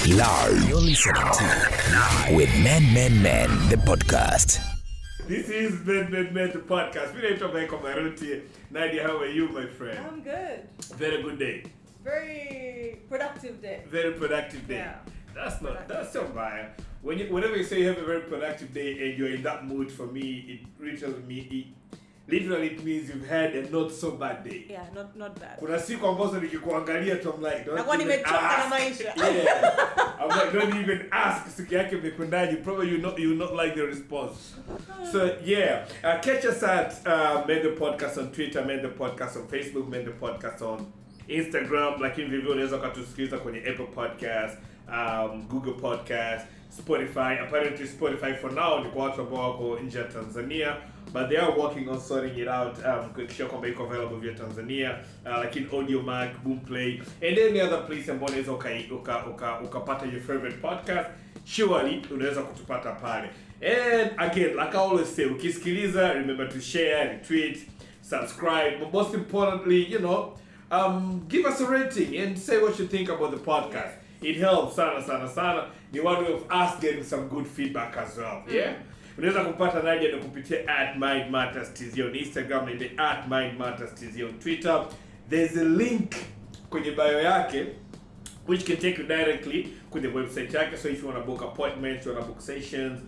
Live. You're listening to Live with Men, the podcast. This is Men, the podcast. We named Michael and Nadia, how are you, my friend? I'm good. Very good day. Very productive day. Very productive day. Yeah. That's so bad. Whenever you say you have a very productive day and you're in that mood, for me, literally it means you've had a not so bad day. Yeah, not bad. Kuna siku ambazo nikikuangalia tu I'm like, don't even ask. Yeah. I'm like, don't even ask siku yake imekwendaje. Probably you not like the response. So yeah, catch us at Men the Podcast on Twitter, Men the Podcast on Facebook, Men the Podcast on Instagram. Lakini vivyo unaweza kutusikiliza kwenye Apple Podcast, Google Podcast, Spotify. Apparently Spotify for now ni kwa watu ambao wako nje ya Tanzania, but they are working on sorting it out kuhakikisha kwamba iko available via Tanzania, lakini Audiomack, Boomplay and any other place ambao unaweza ukapata your favorite podcast. Surely unaweza kutupata pale. And again, like I always say, ukisikiliza remember to share, retweet, subscribe, but most importantly, give us a rating and say what you think about the podcast. It helps sana. Ni one way of us getting some good feedback as well. Yeah. Unaweza kupata Nadia na kupitia @mindmatterstz on Instagram na @mindmatterstz on Twitter. There's a link kwenye bio yake which can take you directly kwenye website yake. So if you want to book appointments, you want to book sessions,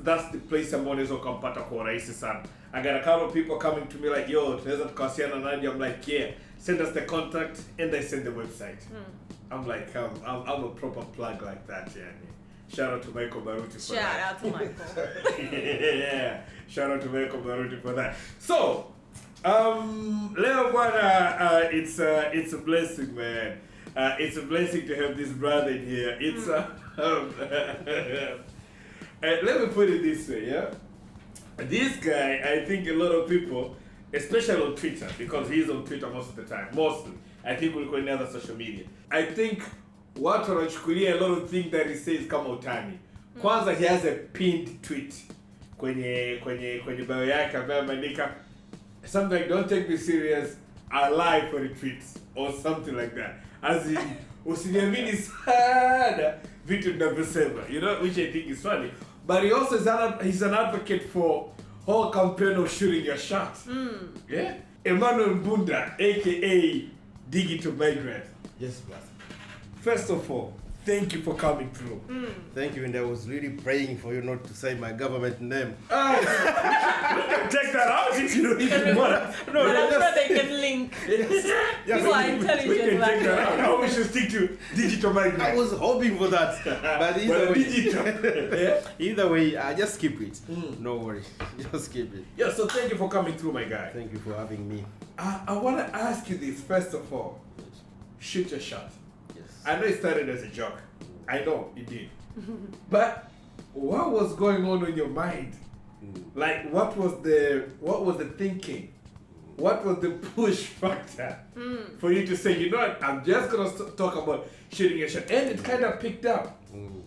that's the place ambayo unaweza kumpata kwa urahisi sana. I got a couple of people coming to me like, yo, tunaweza tukawasiliana na Nadia. I'm like, yeah, send us the contact and they send the website. I'm like, I'm a proper plug like that, yeah. Shout out to Michael Baruti for that. Shout out to Michael. Yeah, shout out to Michael Baruti for that. So, leo bwana, it's a blessing, man. It's a blessing to have this brother in here. It's let me put it this way, yeah. This guy, I think a lot of people, especially on Twitter, because he's on Twitter most of the time, mostly. I think we'll go in other social media. I think watu wanachukulia a lot of things that he says kama utani. Kwanza he has a pinned tweet kwenye bio yake ambayo ameandika something like, don't take me serious, I lie for retweets or something like that. As in, usiniamini sana vitu ninavyosema, which I think is funny. But he also he's an advocate for whole campaign of shooting your shot. Yeah? Emmanuel Mbunda, aka Digital Migrant. Yes, brother. First of all, thank you for coming through. Thank you, and I was really praying for you not to say my government name. Take that out if you want. No, I'm sure they can link. Yes, People are intelligent. We can take that out. Now we should stick to Digital Migrant. I was hoping for that, but either way, just keep it. No worry, just keep it. Yeah, so thank you for coming through, my guy. Thank you for having me. I want to ask you this, first of all. Shoot your shot. Yes. I know it started as a joke. I know it did. But what was going on in your mind? Like, what was the thinking? What was the push factor for you to say, you know what, I'm just gonna talk about shooting a shot, and it kind of picked up.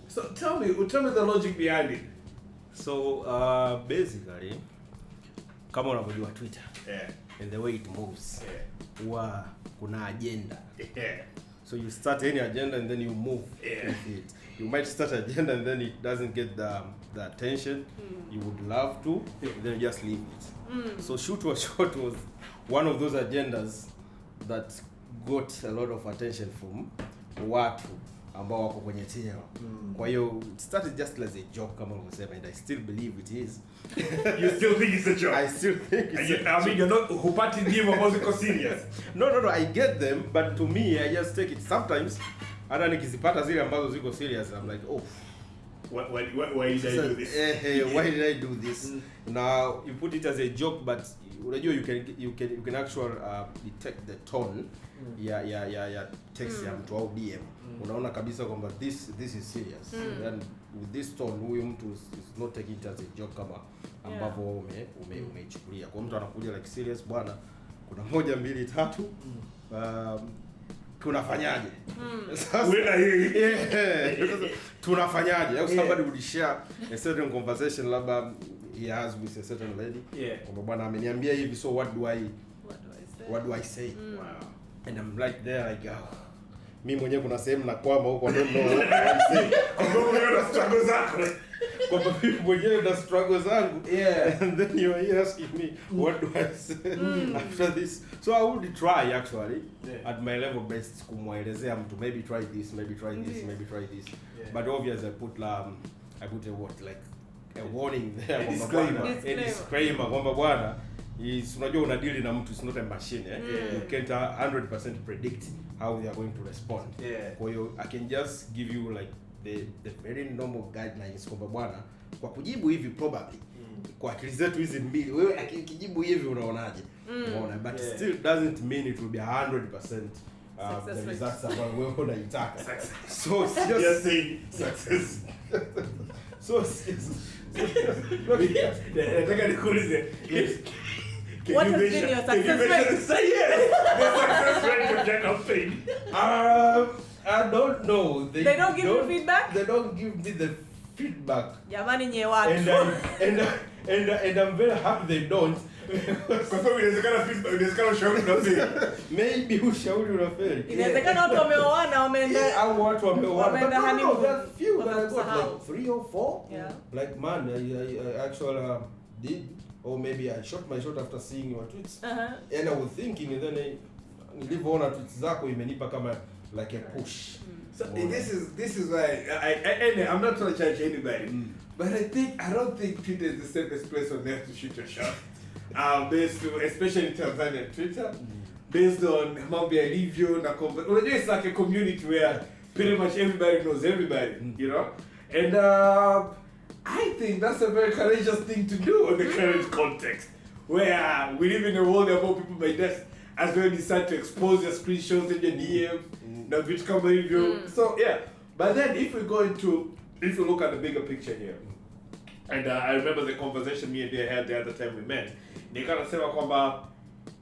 So tell me the logic behind it. So basically, kama unavyojua Twitter, Yeah. and the way it moves, huwa kuna agenda. Yeah. So you start any agenda and then you move with it. You might start an agenda and then it doesn't get the attention you would love to, and then you just leave it. So Shoot Your Shot was one of those agendas that got a lot of attention from watu ambao wako kwenye tiao. Kwa hiyo it started just as a joke kama ulivyosema, and I still believe it is. You still think it's a joke? I still think it's a joke. I mean, you're not hupati ndivyo ambazo serious. No, I get them, but to me, I just take it. Sometimes, hata nikizipata zile ambazo ziko serious, I'm like, oh. Why did I do this? Why did I do this? Now, you put it as a joke, but you can actually detect the tone ya text ya mtu au DM. Unaona kabisa kwamba this is serious. And with this tone, huyu mtu is not taking it as a joke kama ambavyo umeichukulia. Kwa mtu anakuja like serious, bwana, kuna 1 2 3 tunafanyaje? Sasa tunafanyaje? Au somebody would share a certain conversation labda he has with a certain lady. Kwamba bwana ameniambia hivi, so what do I say? Wow. And I'm like there like, mimi mwenyewe kuna sehemu nakwama huko, I don't know what I'm saying. Kwa struggle zako. Kwa mimi mwenyewe na struggle zangu. Yeah. And then you are asking me what do I say after this. So I would try actually at my level best kumwelezea mtu, maybe try this, maybe try this, maybe try this. Yeah. But obviously I put a what, like a warning there, A disclaimer. a disclaimer kwamba bwana, unajua unadili na mtu, is not a machine, you can't 100% predict how they are going to respond. Kwa hiyo I can just give you like the very normal guidelines kwamba bwana, kwa kujibu hivi probably kwa akili zetu hizi mbili, wewe akijibu hivi unaonaje? Unaona, but still doesn't mean it will be 100% the results ambayo wewe unaitaka. So just say success. So nataka nikuulize, what has been your success rate? Say yes. The success rate of your campaign. I don't know. They don't give you feedback? They don't give me the feedback. Jamani nye watu. And I'm very happy they don't. Kwa sababu inawezekana ushauri unafeli. Maybe ushauri unafeli. Inawezekana watu wameoana wameenda au watu wameoana. honeymoon. There are few that I've got Wamesahau. like 3 or 4. Yeah. Like man, I actually did, or maybe I shot my shot after seeing your tweets. And I was thinking, and then nilivyoona tweets zako imenipa kama like a push. So this is why I'm not trying to judge anybody, but I don't think Twitter is the safest place on earth to shoot your shot. Based on, especially in Tanzanian Twitter, based on mambo yalivyo na unajua, it's like a community where pretty much everybody knows everybody, you know, and I think that's a very courageous thing to do in the current context where we live in a world where more people may just as well decide to expose your screenshots and your DMs. Now, which come review. So yeah, but then if we look at the bigger picture here, and I remember the conversation me and they had the other time we met. They kind of say kwamba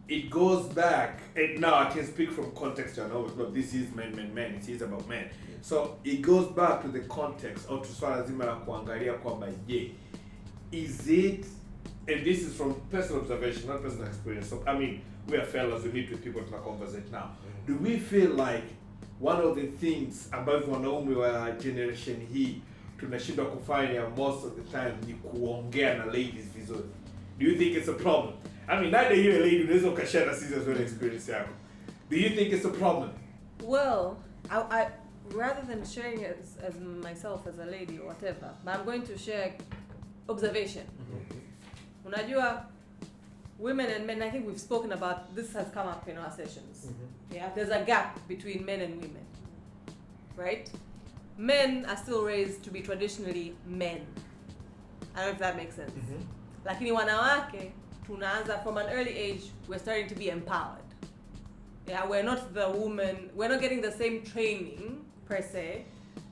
it goes back, and now I can speak from context. I know because this is men. It is about men. So it goes back to the context or to swala zima la kuangalia kwamba is it, and this is from personal observation, not personal experience. So I mean, we are fellas, we meet with people to conversate now. Do we feel like one of the things ambavyo wanaume wa generation hii tunashindwa kufanya most of the time ni kuongea na ladies vizuri? Do you think it's a problem? I mean, not that you're a lady, unaweza ukashare na sisi as well experience yako. Do you think it's a problem? Well, I rather than sharing as myself as a lady or whatever, but I'm going to share observation. Unajua, women and men, I think we've spoken about this, has come up in our sessions. Yeah, there's a gap between men and women, right? Men are still raised to be traditionally men. I don't know if that makes sense. Lakini wanawake, tunaanza from an early age, we're starting to be empowered. Yeah, we're not the woman, we're not getting the same training per se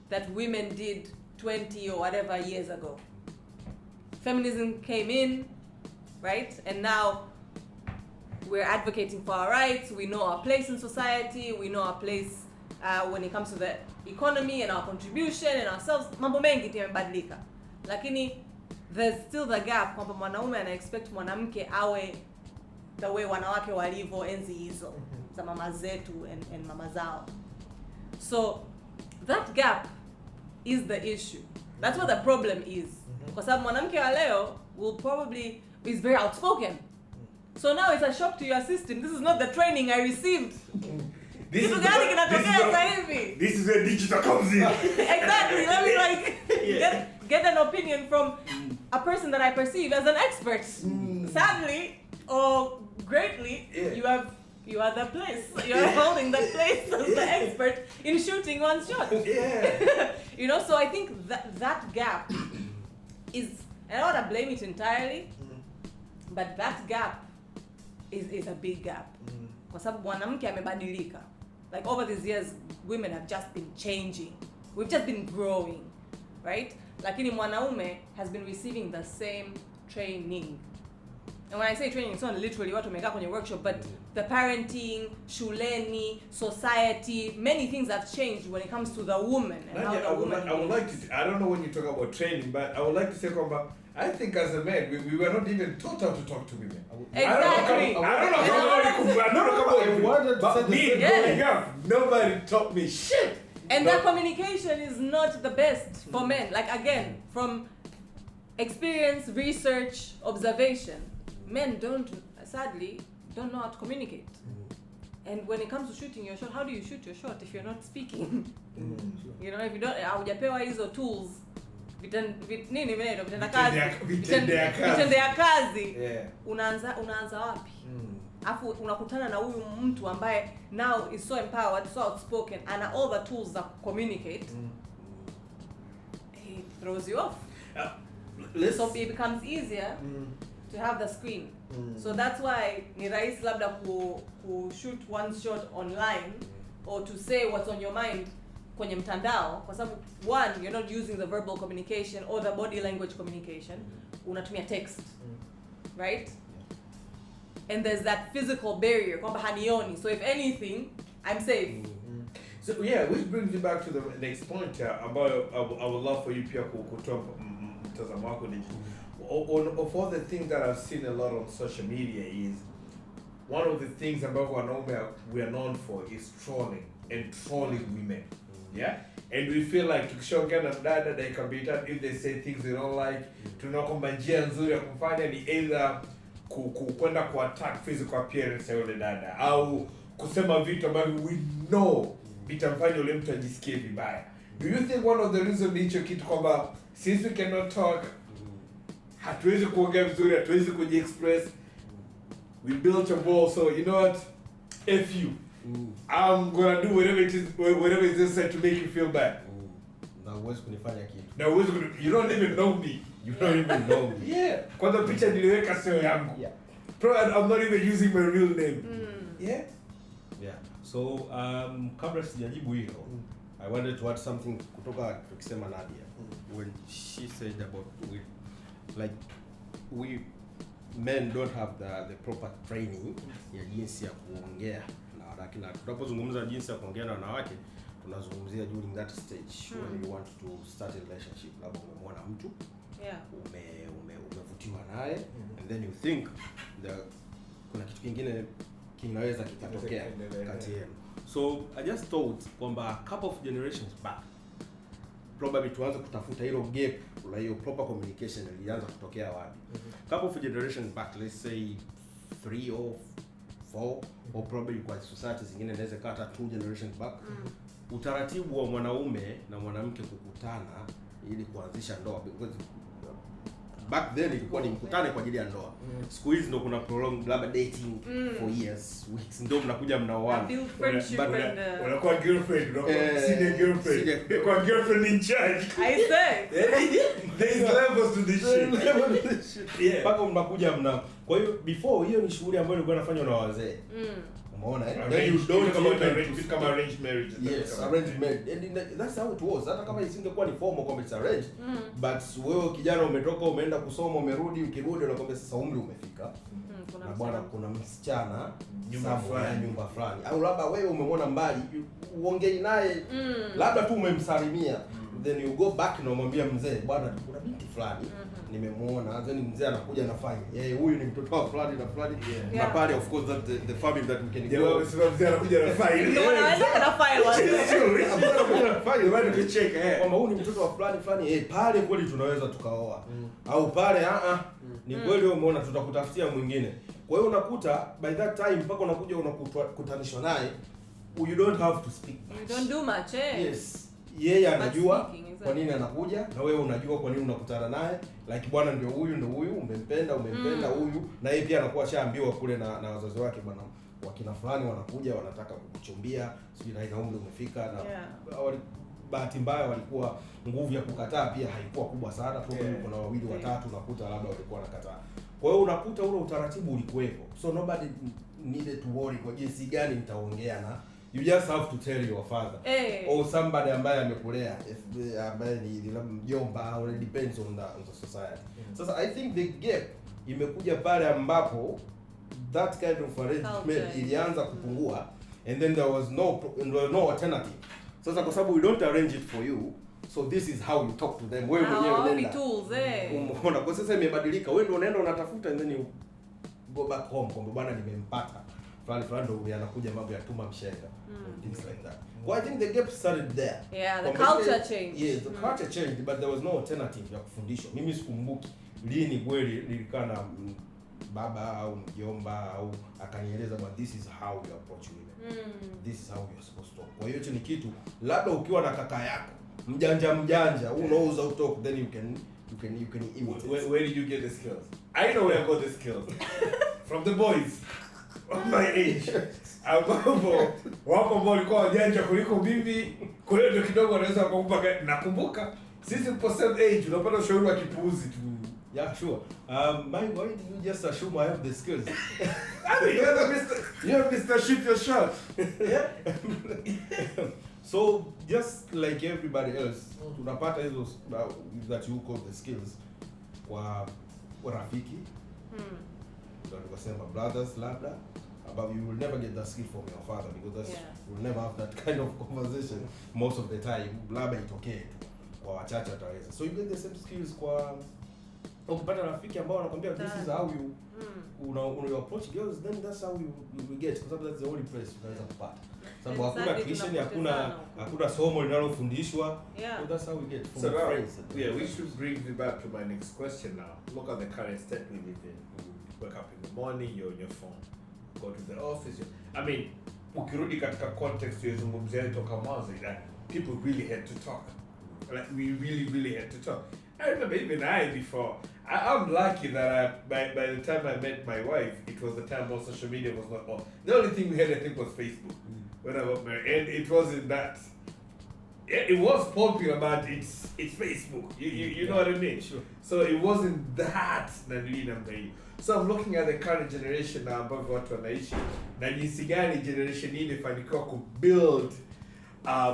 that women did 20 or whatever years ago. Feminism came in, right? And now we're advocating for our rights. We know our place in society. We know our place when it comes to the economy and our contribution and ourselves. Mambo mengi yamebadilika. Lakini there's still the gap kwamba mwanaume ana expect mwanamke awe the way wanawake walivyo enzi hizo za mama zetu and mama zao. So that gap is the issue. That's what the problem is. Kwa sababu mwanamke wa leo is very outspoken. So now it's a shock to your system. This is not the training I received. This is where digital comes in. Exactly. Let me get an opinion from a person that I perceive as an expert. Sadly or greatly, you are the place. You are holding the place as the expert in shooting one shot. Yeah. You know, so I think that gap is, I don't want to blame it entirely, but that gap is a big gap. Kwa sababu mwanamke amebadilika. Like over these years, women have just been changing. We've just been growing, right? Lakini mwanaume has been receiving the same training. And when I say training, it's not literally watu wamekaa kwenye workshop, but the parenting, shuleni, society, many things have changed when it comes to the woman and Nadia, how the woman I would like to, I don't know when you talk about training, but I would like to say kwamba I think as a man, we were not even taught how to talk to women. Exactly. I don't know but me growing up, nobody taught me shit. And that communication is not the best for men. Like again, from experience, research, observation, men sadly don't know how to communicate. And when it comes to shooting your shot, how do you shoot your shot if you're not speaking? You know, if you don't, hujapewa hizo tools, vitendea kazi, unaanza wapi? Afu unakutana na huyu mtu ambaye now is so empowered, so outspoken, and all the tools that communicate, it throws you off. So it becomes easier to have the screen. So that's why ni rahisi labda ku shoot one shot online or to say what's on your mind kwenye mtandao, kwa sababu one, you're not using the verbal communication or the body language communication, unatumia text, right? And there's that physical barrier kwamba hanioni, so if anything I'm safe. So yeah, which brings me back to the next point about I would love for you pia kutoa mtazamo wako ni of all the things that I've seen a lot on social media is one of the things about wanaume we are known for is trolling women. Yeah? And we feel like tukishaongea na dada they can be that if they say things they don't like, tunakomba njia nzuri ya kufanya ni either kwenda ku-attack physical appearance ya yule dada au kusema vitu ambavyo we know vitamfanya yule mtu ajisikie vibaya. Do you think one of the reasons ni hicho kitu kwamba since we cannot talk, hatuwezi kuongea vizuri, hatuwezi kuji-express, we built a wall, so you know what, F you. I'm gonna do whatever it is necessary to make you feel bad. Na huwezi kunifanya kitu. You don't even know me. You don't even know me. Yeah. Kwanza picha niliweka sio yangu. Yeah. Probably I'm not even using my real name. Yeah. Yeah. So kabla sijajibu hilo, I wanted to add something kutoka tukisema Nadia. When she said about we men don't have the proper training ya jinsi ya kuongea na wanawake, na tunapozungumza jinsi ya kuongea na wanawake tunazungumzia during that stage when you want to start a relationship. Labda umemwona mtu umevutiwa naye and then you think kuna kitu kingine kinaweza kikatokea kati yenu. So I just thought kwamba a couple of generations back probably tuanze kutafuta hilo gap la hiyo proper communication ilianza kutokea wapi. Couple of generations back, let's say 3 or 4 or probably kwa society zingine inaweza kata 2 generations back, utaratibu wa mwanaume na mwanamke kukutana ili kuanzisha ndoa, because back then ilikuwa ni mkutane kwa ajili ya ndoa. Siku hizi ndo kuna prolonged labda dating for years, weeks, ndio mnakuja mnaoana. Unakuwa girlfriend, unakuwa senior girlfriend. Kwa girlfriend in charge. I say. There's levels to this shit. Yeah. Pako mnakuja mna. Kwa hiyo before hiyo ni shughuli ambayo ilikuwa inafanywa na wazee. Umeona Then you don't come arranged marriage. Yes, arranged marriage. And that's how it was. Hata kama isingekuwa ni formal kama it's arranged, but wewe kijana umetoka umeenda kusoma umerudi, ukirudi unakwambia sasa umri umefika. Na bwana kuna msichana nyumba fulani. Au labda wewe umemwona mbali, uongei naye, labda tu umemsalimia. Then you go back na umwambia mzee, bwana kuna binti fulani nimemuona, then mzee anakuja anafanya huyu ni mtoto wa fulani na fulani. Na pale of course that the family that we can go. Mzee anakuja anafanya. Ndio anaweza Bado tucheke kwamba huyu ni mtoto wa fulani fulani, pale kweli tunaweza tukaoa. Au pale ni kweli wewe umeona tutakutafutia mwingine. Kwa hiyo unakuta by that time mpaka unakuja unakutanishwa naye, you don't have to speak much. You don't do much, Yes. Yeye anajua kwa nini anakuja na wewe unajua kwa nini unakutana naye, like bwana ndio huyu umempenda huyu, na yeye pia anakuwa shaambiwa kule na wazazi wake, bwana wakina fulani wanakuja wanataka kukuchumbia, sijui na umri umefika, na bahati mbaya walikuwa nguvu ya kukataa pia haikuwa kubwa sana, kuna wawili watatu unakuta labda walikuwa wanakataa. Kwa hiyo unakuta ule utaratibu ulikuwepo, so nobody needed to worry kwa jinsi gani nitaongea na. You just have to tell your father or somebody ambaye amekulea, ambaye ni mjomba, or it depends on the society. Sasa I think the gap imekuja pale ambapo that kind of arrangement ilianza kupungua, and then there was no alternative. Sasa kwa sababu we don't arrange it for you, so this is how you talk to them. Wewe mwenyewe nenda. Umeona, kwa sasa imebadilika. Wewe ndio unaenda unatafuta, and then you go back home kwamba bwana nimempata. Fulani ndio anakuja mambo ya tuma mshenga. Things like that. Well, I think the gap started there. Yeah, the culture changed. Yes, the culture changed, but there was no alternative ya kufundishwa. Mimi sikumbuki lini kweli nilikaa na baba au mjomba au akanieleza but this is how you approach women. This is how you're supposed to talk. Kwa hiyo ni kitu labda ukiwa na kaka yako mjanja who knows how to talk, then you can imitate. Where did you get the skills? I know where I got the skills. From the boys of my age. Wapo ambao walikuwa wajanja kuliko mimi. Kwa hiyo ndio kidogo anaweza kukumbuka. Nakumbuka sisi kwa same age unapata ushauri wa kipuuzi tu. Yeah, sure. Mike, why did you just assume I have the skills? I mean, you're Mr. Shoot your shot. Yeah. So just like everybody else, tunapata hizo that you call the skills kwa rafiki. Ndio tukasema brothers labda, but you will never get that skill from your father because you will never have that kind of conversation most of the time. Labda itokee tu kwa wachache ataweza. So you get the same skills kwa ukipata rafiki ambao anakuambia this is how you approach girls, then that's how you get, because that's the only place unaweza kupata. Sababu hakuna tuition, hakuna somo linalofundishwa. So that's how we get from friends. Yeah, we should bring you back to my next question now. Look at the current state we live in. You wake up in the morning, you're on your phone. Go to the office. I mean, ukirudi katika context yezungumzia toka mwanzo, that people really had to talk. Like we really had to talk. I remember even before. I'm lucky that by the time I met my wife, it was the time when social media was not on. The only thing we had, I think, was Facebook when I got married, and it wasn't that. It was popular, but it's Facebook. You know what I mean? Sure. So it wasn't that. So I'm looking at the current generation now, ambavyo watu wanaishi na jinsi gani generation hii imefanikiwa kubuild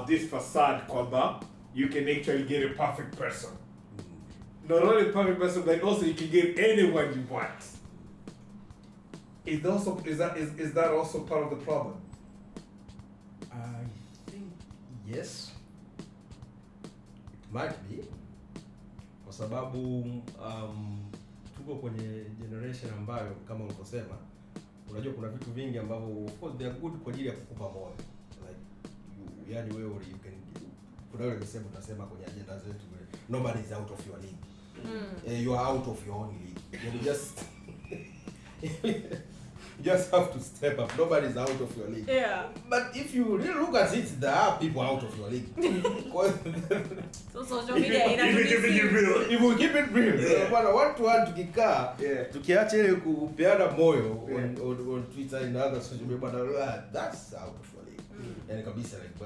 this facade kwamba you can actually get a perfect person. Not only a perfect person, but also you can get anyone you want. Is that also part of the problem? I think yes. It might be. Kwa sababu tuko kwenye generation ambayo kama ulivyosema, unajua kuna vitu vingi ambavyo of course they are good kwa ajili ya kukupa moyo. Like yani wewe you can, kuna wale msemo tunasema kwenye agenda zetu, nobody is out of your league. You are out of your own league. You just have to step up. Nobody is out of your league. Yeah. But if you really look at it, there are people out of your league. So social media if we keep it real. Bwana watu tukikaa tukiacha ile kupeana moyo on Twitter and other social media, but that's out of your league. Yani kabisa like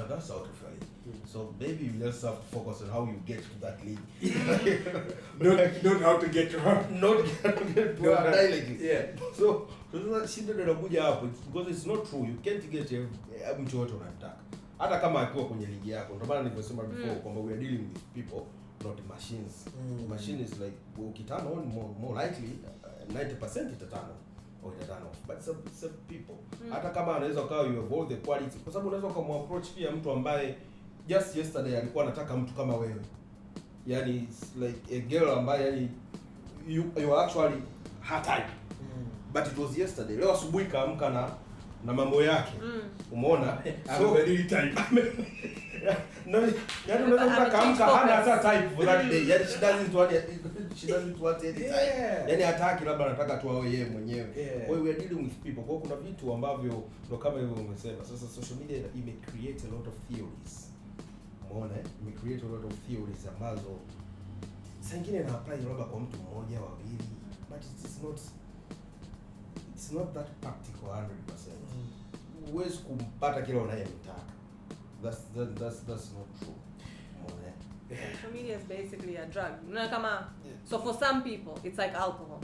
that's out of your league. So maybe you just have to focus on how you get to that league. Not how to get to her. Not how to get to her directly. Yeah. So shida ndio inakuja hapo, because it's not true. You can't get mtu wote unataka. Hata kama akiwa kwenye ligi yako. Ndio maana nilivyosema before kwamba we are dealing with people, not machines. Machine is like ukitano on more likely 90% itatano or itatano. But it's a people. Hata kama anaweza ukawa you have all the quality, kwa sababu unaweza kumapproach pia mtu ambaye just yesterday alikuwa anataka mtu kama wewe. Yani it's like a girl ambaye yani you actually her type. But it was yesterday. Leo asubuhi kaamka na mambo yake. Umeona? So very type. No, yani unaweza kaamka hana hata type for that day. Yani she doesn't want any type. Yani hataki, labda anataka tu awe yeye mwenyewe. Kwa hiyo we are dealing with people. Kwa hiyo kuna vitu ambavyo ndo kama hivyo umesema. Sasa social media ime create a lot of theories. Umeona? Ime create a lot of theories ambazo sengine na apply labda kwa mtu mmoja wawili, but it's not that practical 100%. Huwezi kumpata kile unayemtaka. That's not true. Social media is basically a drug. So for some people, it's like alcohol.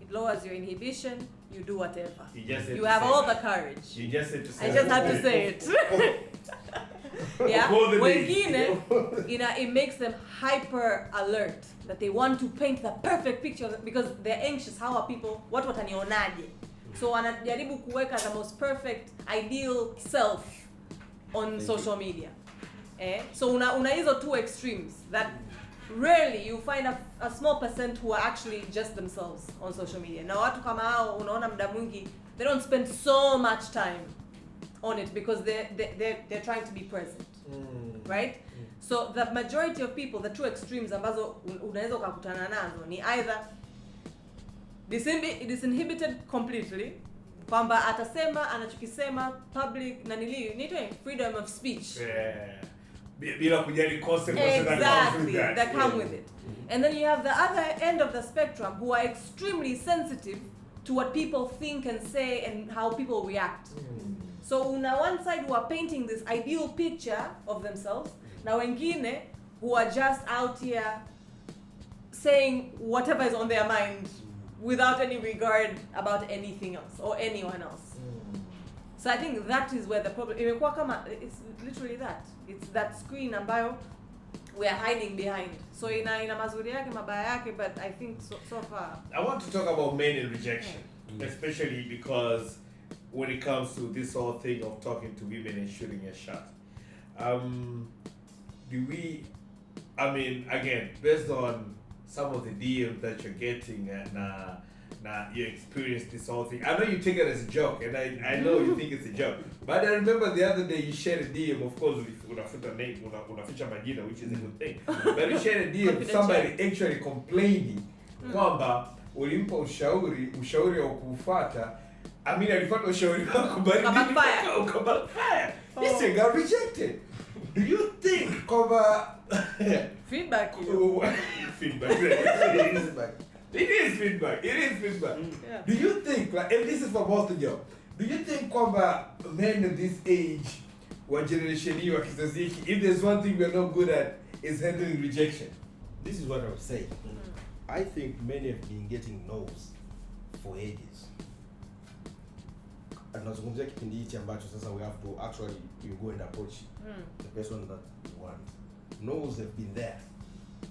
It lowers your inhibition. You do whatever. You have all the courage. You just have to say I just have to say it. Yeah. Wengine, it makes them hyper alert that they want to paint the perfect picture because they're anxious. How are people? What watanionaje? So wanajaribu kuweka the most perfect ideal self on social media. So una hizo two extremes that rarely you find a small percent who are actually just themselves on social media. Na watu kama hao unaona muda mwingi they don't spend so much time on it because they're trying to be present. Right? So the majority of people, the two extremes ambazo unaweza ukakutana nazo ni either disinhibited completely, kwamba atasema anachokisema public na nitwe freedom of speech. Bila kujali consequences that come with it. And then you have the other end of the spectrum who are extremely sensitive to what people think and say and how people react. So on one side who are painting this ideal picture of themselves, na wengine who are just out here saying whatever is on their mind without any regard about anything else or anyone else. So I think that is where the problem it's literally that. It's that screen ambayo we are hiding behind. So ina mazuri yake mabaya yake, but I think so far. I want to talk about men and rejection, especially because when it comes to this whole thing of talking to women and shooting a shot. Again, based on some of the DMs that you're getting and you experience this whole thing. I know you take it as a joke, and I know you think it's a joke. But I remember the other day you shared a DM, of course, with unafuta name, unaficha majina, which is a good thing. But you shared a DM, somebody actually complaining kwamba ulimpa ushauri wa kufuata. Alifuata ushauri wako bali ukabackfire. This thing got rejected. Do you think kwamba feedback? It is feedback. Yeah. Do you think, and this is for both of you, do you think kwamba men of this age, what generation you are, if there's one thing we're not good at, is handling rejection? This is what I would say. I think many have been getting no's for ages. And nazungumzia kipindi hichi ambacho sasa we have to actually you go and approach the person that you want. No's have been there.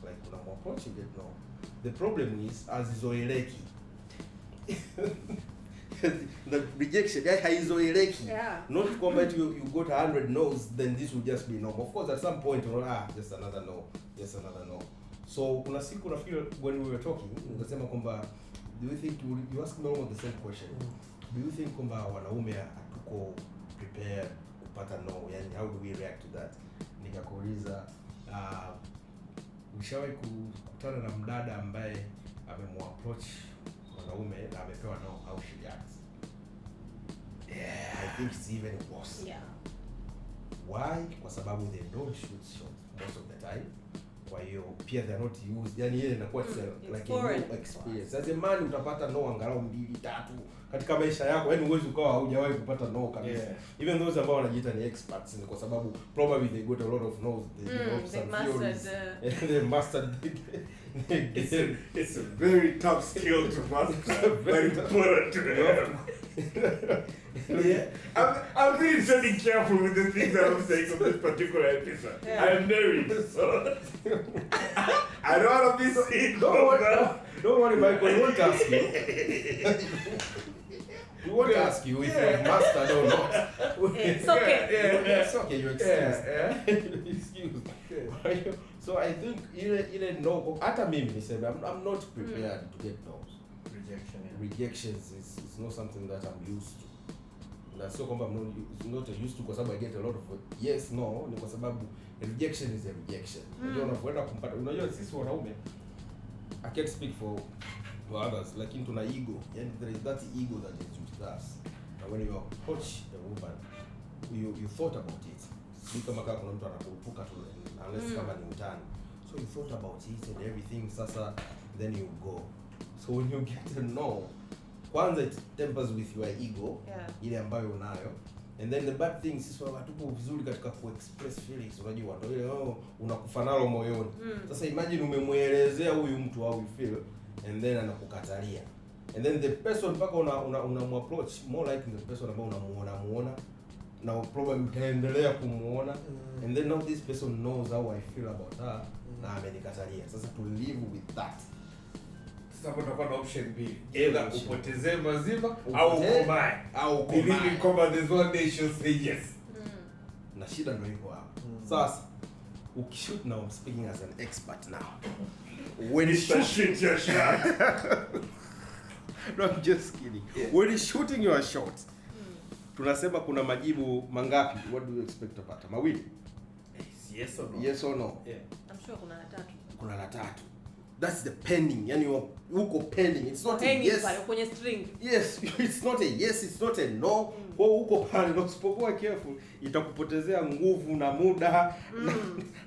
Like when I'm approaching, you get no. The problem is azizoeleki. The rejection haizoeleki. Yeah. Not kwamba you got 100 no's, then this will just be no. Of course, at some point just another no, just another no. So kuna siku nafikiri when we were talking, unasema kwamba do you think you asked me almost the same question. Do you think kwamba wanaume hatuko prepared kupata no? Yani how do we react to that? Nikakuuliza ushawahi kukutana na mdada ambaye amemapproach mwanaume na amepewa no, how she reacts? Yeah, I think it's even worse. Yeah. Why? Kwa sababu they don't shoot shot most of the time. Kwa hiyo pia they are not used. Yani ile inakuwa like a new experience. As a man utapata no angalau 2-3 katika maisha yako. Yani huwezi ukawa haujawahi kupata no kabisa. Yeah. Even those ambao wanajiita ni experts ni kwa sababu probably they got a lot of no's. They developed some theories. They mastered it's a very tough skill to master. Very important to have. Yeah. I'm being very careful with the things that I'm saying on this particular episode. Yeah. I'm married, so I don't want to be seen. Don't worry, Michael. We won't ask you. We won't ask you if you've mastered or not. It's okay. It's okay. You're excused. Excuse. So I think ile no. Hata mimi niseme I'm not prepared to get no's. Rejections is not something that I'm used to. Na sio kwamba I'm not used to kwa sababu I get a lot of yes no, ni kwa sababu rejection is a rejection. Unajua unapoenda kumpata, unajua sisi wanaume I can't speak for others, lakini tuna ego. Yani there is that ego that is with us. And when you approach a woman, you thought about it. Si kama kuna mtu anakurupuka tu unless kama ni utani. So you thought about it and everything, sasa then you go. So when you get to know, kwanza it tempers with your ego, ile ambayo unayo. And then the bad thing is hatupo vizuri katika ku-express feelings, unajua ndio ile unakufa nalo moyoni. Sasa imagine umemuelezea huyu mtu how you feel and then anakukatalia. And then the person mpaka una approach more like the person ambao unamuona now probably mtaendelea kumuona and then now this person knows how I feel about her na amenikatalia. Sasa to live with that. Sasa utakuwa na option mbili. Either upoteze mazima au ukomae. Believing kwamba there's one day she'll say yes. Na shida ndio iko hapo. Sasa ukishoot now, I'm speaking as an expert now. When you shoot your shot. No, I'm just kidding. Yeah. When you're shooting your shot, tunasema kuna majibu mangapi? What do you expect to pata? Mawili? Yes or no? Yes or no? Yeah. I'm sure kuna la tatu. Kuna la tatu. That's the pending. Yani uko pending. It's not pending, a yes. Kwenye string. Yes, it's not a yes, it's not a no. Kwa uko pale na usipokuwa careful itakupotezea nguvu na muda.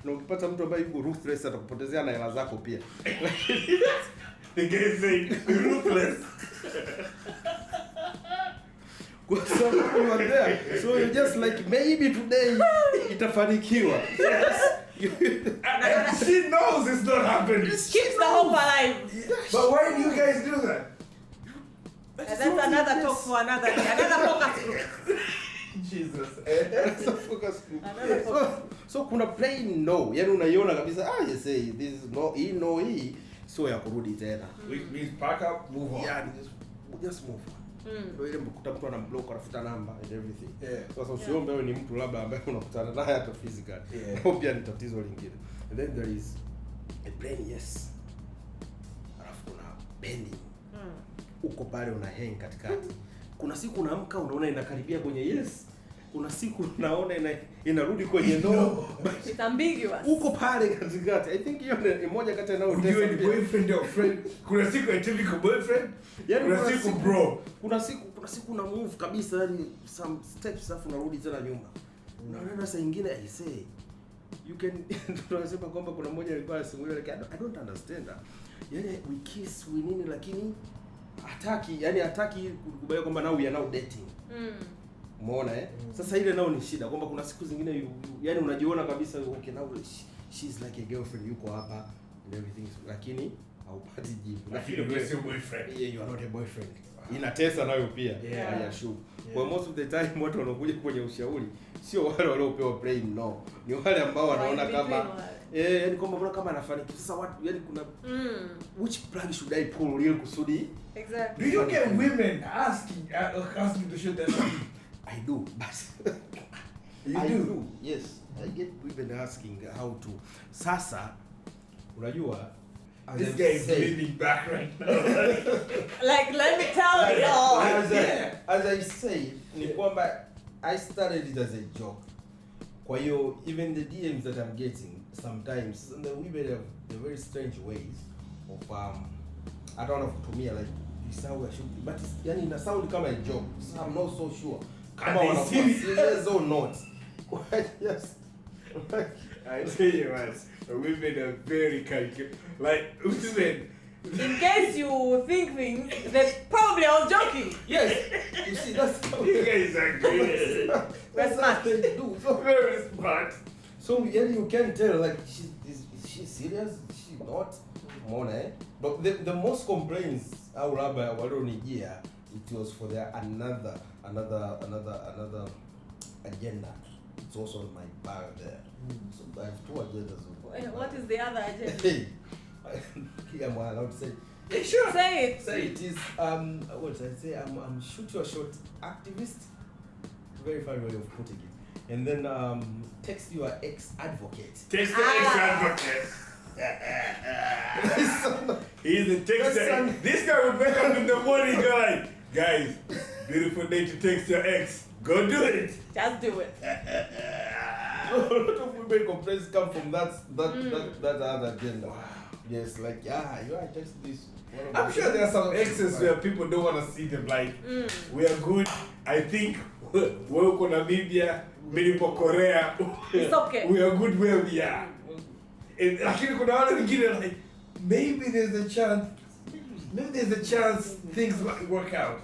Na ukipata mtu ambaye yuko ruthless atakupotezea na hela zako pia. The guy say ruthless. Kwa sababu you are there. So you just like maybe today itafanikiwa. Yes. And she knows it's not happening. Keeps the hope alive. But why do you guys do that? That's another talk for another day. Another focus group. Jesus. That's a focus group. So kuna plain no. Yaani unaiona kabisa you say this is no, hii so ya kurudi tena. We pack up, move on. Yeah, just move on. Ndio ile mkuta mtu anamblock anafuta namba and everything. Sasa usiombe wewe ni mtu labda ambaye unakutana naye hata physical. Pia ni tatizo lingine. And then there is a plain yes. Alafu kuna pending. Uko pale una hang katikati. Kuna siku unaamka unaona inakaribia kwenye yes. Kuna siku unaona inarudi kwenye no. It's ambiguous. Uko pale katikati. I think hiyo ni moja kati ya nao test. You ni boyfriend or friend. Kuna siku a typical boyfriend. Kuna siku bro. Kuna siku una move kabisa yani some steps afu unarudi tena nyuma. Unaona saa nyingine I say you can tunasema kwamba kuna mmoja alikuwa anasimulia like I don't understand that. Yani we kiss we nini lakini hataki kukubali kwamba now we are now dating. Umeona Sasa ile nao ni shida kwamba kuna siku zingine yani unajiona kabisa okay now she's like a girlfriend yuko hapa and everything lakini haupati jibu. Lakini wewe sio boyfriend. Yeah, you are not a boyfriend. Inatesa nayo pia. Yeah, sure. Kwa most of the time watu wanakuja kwenye ushauri sio wale waliopewa plain no. Ni wale ambao wanaona kama yani kwamba mbona kama anafanikiwa. Sasa watu yani kuna which plan should I pull ili kusudi? Exactly. Do you get women asking to shoot that? I do, but you do? Yes, I get women asking how to. Sasa unajua this guy is leaning back right now. Like let me tell you. As I say, ni kwamba I started it as a joke. Kwa hiyo even the DMs that I'm getting sometimes the women have the very strange ways of I don't know kutumia like this how I should but yani ina sound kama a joke. So I'm not so sure. Kama wana serious or not. Yes. I tell you what, women are very calculated. Like women. In case you think things, that probably I was joking. Yes. You see, that's how you guys are great. That's smart. They do. So very smart. So you can tell like is she serious? Is she not? But the most complaints I will have walionijia it was for their another agenda. It's also on my bio there. So I have two agendas. What is the other agenda? Hey, I'm allowed to say. Yeah, sure. Say it. Say it is what I say. I'm shoot your shot activist. Very fine way of putting it. And then text your ex-advocate. Text the ex-advocate. He's a texter. This guy will wake up in the morning, guys, beautiful day to text your ex. Go do it. Just do it. A lot of women complaints come from that other agenda. Wow. Yes, like I text this. I'm sure there are some exes where people don't want to see them like we are good. I think we're Namibia, Minipo Korea. It's okay. We are good where we are. And actually, like maybe there's a chance things might work out.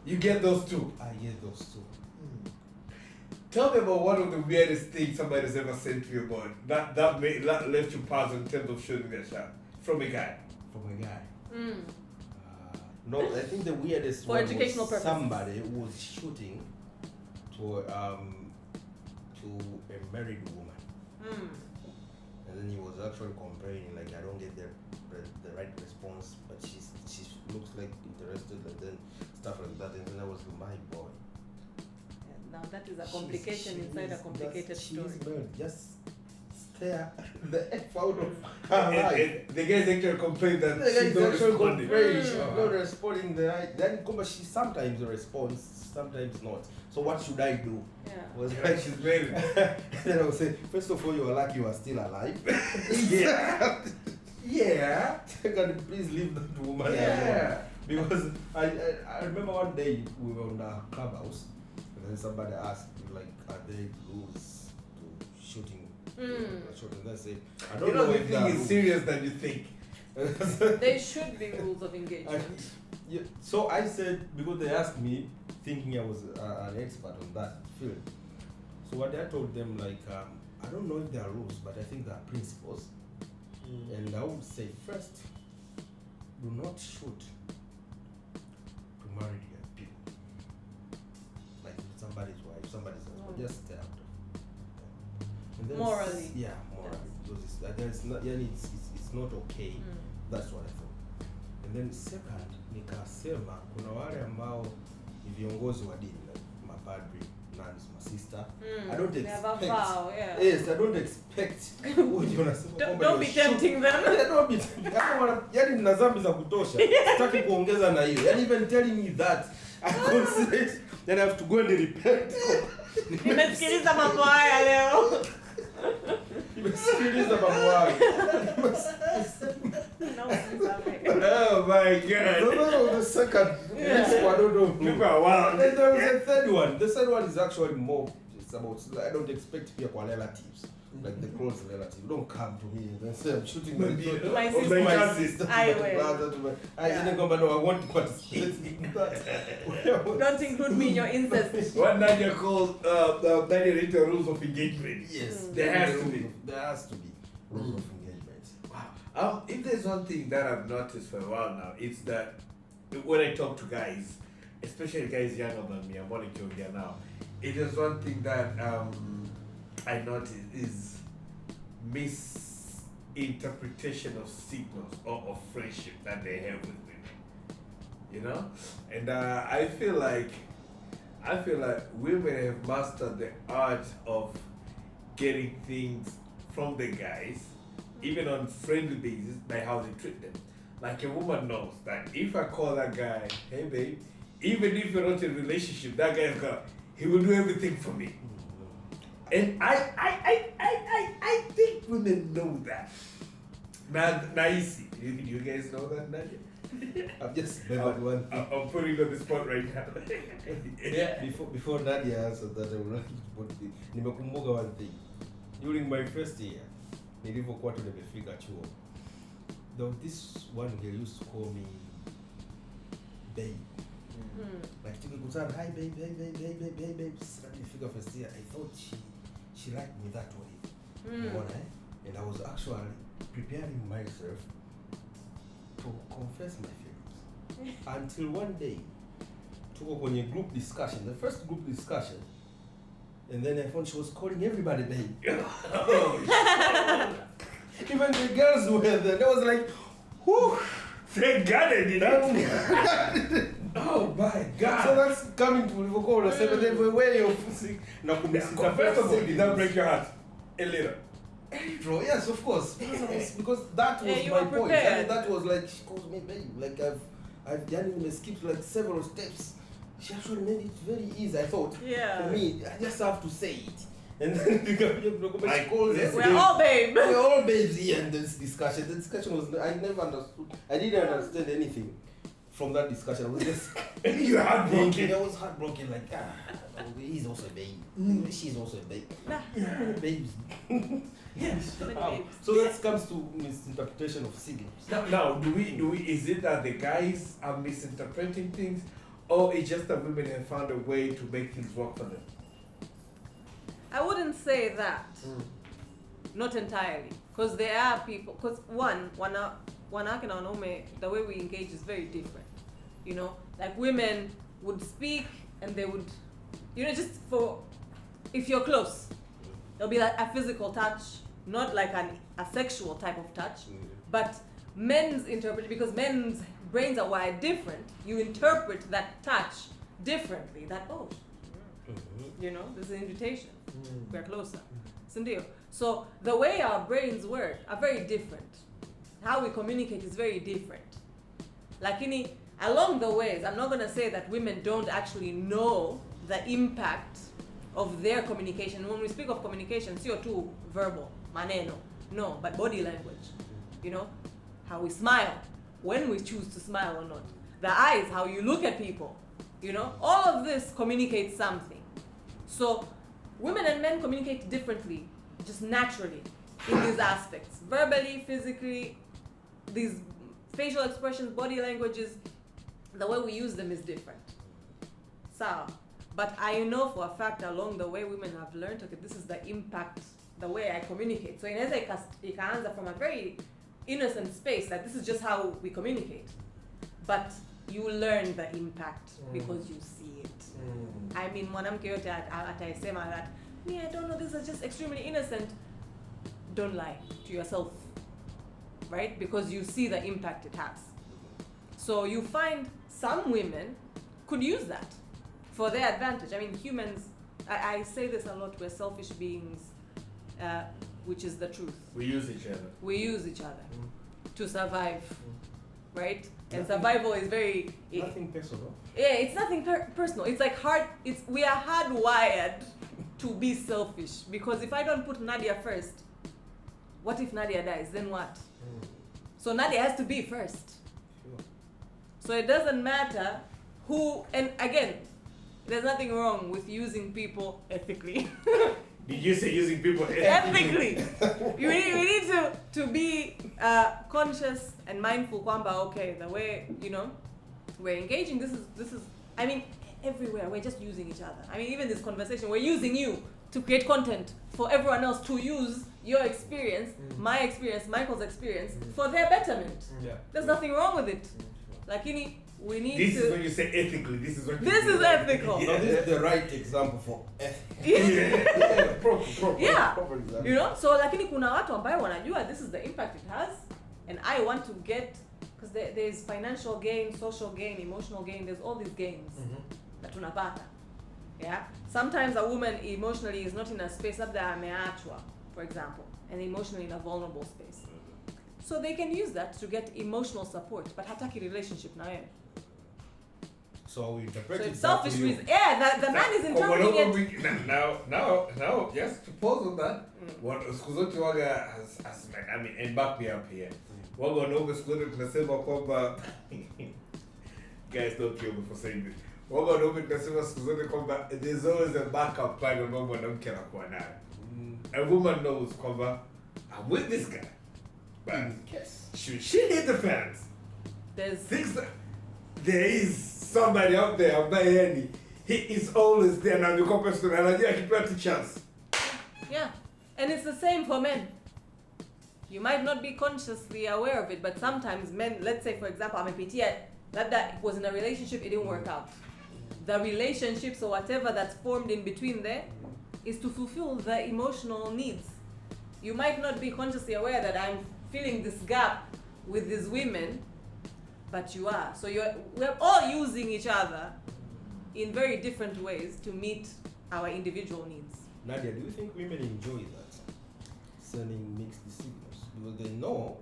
You get those two. I get those two. Tell me about one of the weirdest things somebody's ever said to you about that left you puzzled in terms of shooting that shot from a guy. No, I think the weirdest for one educational was purposes. Somebody who was shooting to a married woman. And then he was actually complaining like I don't get the right response, but she looks like interested, and then stuff like that. And then I was like, my boy. Now that is a complication inside a complicated story. She's married. Just stare the F out of her life. The guys actually complain that she's not responding. She's not responding the right. Then she sometimes responds, sometimes not. So what should I do? Yeah. Was Like she's married. then I would say, first of all, you are lucky you are still alive. Yeah. Yeah. Second, please leave that woman alone. Because I remember one day we were on the clubhouse, and then somebody asked like, are there rules to shooting? Shooting. And I said, I don't know if that is serious than you think. There should be rules of engagement. So I said, because they asked me, thinking I was an expert on that field. So what I told them, like, I don't know if there are rules, but I think there are principles. And I would say, first, do not shoot to marry people. Like somebody's wife, somebody's husband, just stay out of it. And then Morally. Yeah, morally. Because it's not okay. That's what I thought. And then second, nikasema kuna wale ambao ni viongozi wa dini, mapadri, nuns, sister. I don't expect. Yes, I don't expect. Don't be tempting them. Don't be tempting. Yani nina dhambi za kutosha. Sitaki kuongeza na hiyo. Yani even telling me that I consider it, then I have to go and repent. Nimesikiliza mambo haya leo. Nimesikiliza mambo haya. Oh my God. No, the second. Yes, I don't know. People are wild. And there was the third one. The third one is actually more. It's about. I don't expect people relatives, like the close relatives. Don't come to me and then say I'm shooting my sister, I my brother, I didn't come. No, I want to participate in that. Don't include me in your incest. What Nadia called Nadia written rules of engagement. Yes, there has to be. There has to be rules of engagement. Wow. If there's one thing that I've noticed for a while now, it's that when I talk to guys, especially guys younger than me, I'm only joking now. It is one thing that I notice is misinterpretation of signals or of friendship that they have with women. You know, and I feel like women have mastered the art of getting things from the guys, even on friendly basis, by how they treat them. Like a woman knows that if I call that guy, hey babe, even if you're not in a relationship, that guy's he will do everything for me. And I think women know that. Now you see, you guys know that, Nadia? I've just remembered one thing. I'm putting on the spot right now. Yeah. Before Nadia answered that, I would like to put nimekumbuka one thing. During my first year, nilivyokuwa tu nimefika chuo, there was this one girl used to call me babe. Like tukikutana, hi babe. Nilifika first year, I thought she liked me that way. And I was actually preparing myself to confess my feelings. Until one day, tuko kwenye group discussion, the first group discussion, and then I found she was calling everybody babe. Even the girls who were there, they was like, whew. Thank God I did that. Oh my God. So that's coming to Liverpool, the seventh way of now first of all, did that break your heart? A little. Yes, of course. Because that was my point. And that was like, she calls me babe. Like I've done skipped like several steps. She actually made it very easy, I thought. Yeah. For me, I just have to say it. And then she calls us. We're all babe. We're all babes here in this discussion. The discussion was, I never understood. I didn't understand anything from that discussion. I was just you heartbroken. I was heartbroken, like he's also a babe. She's also a babe. Babes. Yes. So that comes to misinterpretation of signals. Now, do we? Is it that the guys are misinterpreting things, or it's just that women have found a way to make things work for them? I wouldn't say that. Not entirely, because there are people. Because wanawake na wanaume, the way we engage is very different. You know, like women would speak and they would You know, just for, if you're close, there'll be like a physical touch, not like a sexual type of touch, but men's interpret, because men's brains are wired different, you interpret that touch differently, that, oh, you know, there's an invitation, we're closer. Sindio. So the way our brains work are very different. How we communicate is very different. Lakini, along the ways, I'm not going to say that women don't actually know the impact of their communication. When we speak of communication, CO2, verbal, maneno, no, but body language. You know, how we smile, when we choose to smile or not. The eyes, how you look at people. You know, all of this communicates something. So women and men communicate differently, just naturally, in these aspects. Verbally, physically, these facial expressions, body languages, the way we use them is different. So, but I know for a fact along the way women have learned, okay, this is the impact, the way I communicate. So inaweza ikaanza from a very innocent space, that this is just how we communicate. But you learn the impact because you see it. I mean, mwanamke yote ataisema that, me, I don't know, this is just extremely innocent. Don't lie to yourself, right? Because you see the impact it has. So you find some women could use that for their advantage. I mean, humans, I say this a lot, we're selfish beings, which is the truth. We use each other. We use each other to survive, right? And survival is very... Nothing personal. Yeah, it's nothing personal. It's like we are hardwired to be selfish. Because if I don't put Nadia first, what if Nadia dies? Then what? So Nadia has to be first. Sure. So it doesn't matter who, and again, there's nothing wrong with using people ethically. Did you say using people Ethically. we need to be conscious and mindful kwamba, okay, the way, you know, we're engaging, this is I mean, everywhere we're just using each other. I mean, even this conversation, we're using you to create content for everyone else to use your experience, my experience, Michael's experience, for their betterment. There's nothing wrong with it. Lakini, we need This to... is when you say ethically, this is what This is ethical. No, this is the right example for ethics. Proper example. You know, so lakini kuna watu ambayo wanajua this is the impact it has, and I want to get, because there's financial gain, social gain, emotional gain, there's all these gains that tunapata. Yeah, sometimes a woman emotionally is not in a space labda ameachwa, for example, and emotionally in a vulnerable space, so they can use that to get emotional support, but hataki relationship na wewe. So we interpret So it it's selfish back to you. reason. Yeah, the man is interpreting it. Now, just to pause on that, what siku zote waga as I mean, and back me up here. Waga wanaume siku zote tunasema kwamba guys, don't kill me for saying this. Waga wanaume tunasema siku zote kwamba there's always a backup plan ambayo mwanamke anakuwa nayo. A woman knows kwamba I'm with this guy, but should she hit the fans, thinks that there is somebody out there ambaye yani he is always there na yuko person anajua akipewa tu chance. Yeah, and it's the same for men. You might not be consciously aware of it, but sometimes men, let's say for example, amepitia that was in a relationship, it didn't work out. The relationships or whatever that's formed in between there is to fulfill the emotional needs. You might not be consciously aware that I'm feeling this gap with these women, but you are. So we're all using each other in very different ways to meet our individual needs. Nadia, do you think women enjoy that? Sending mixed signals? Because they know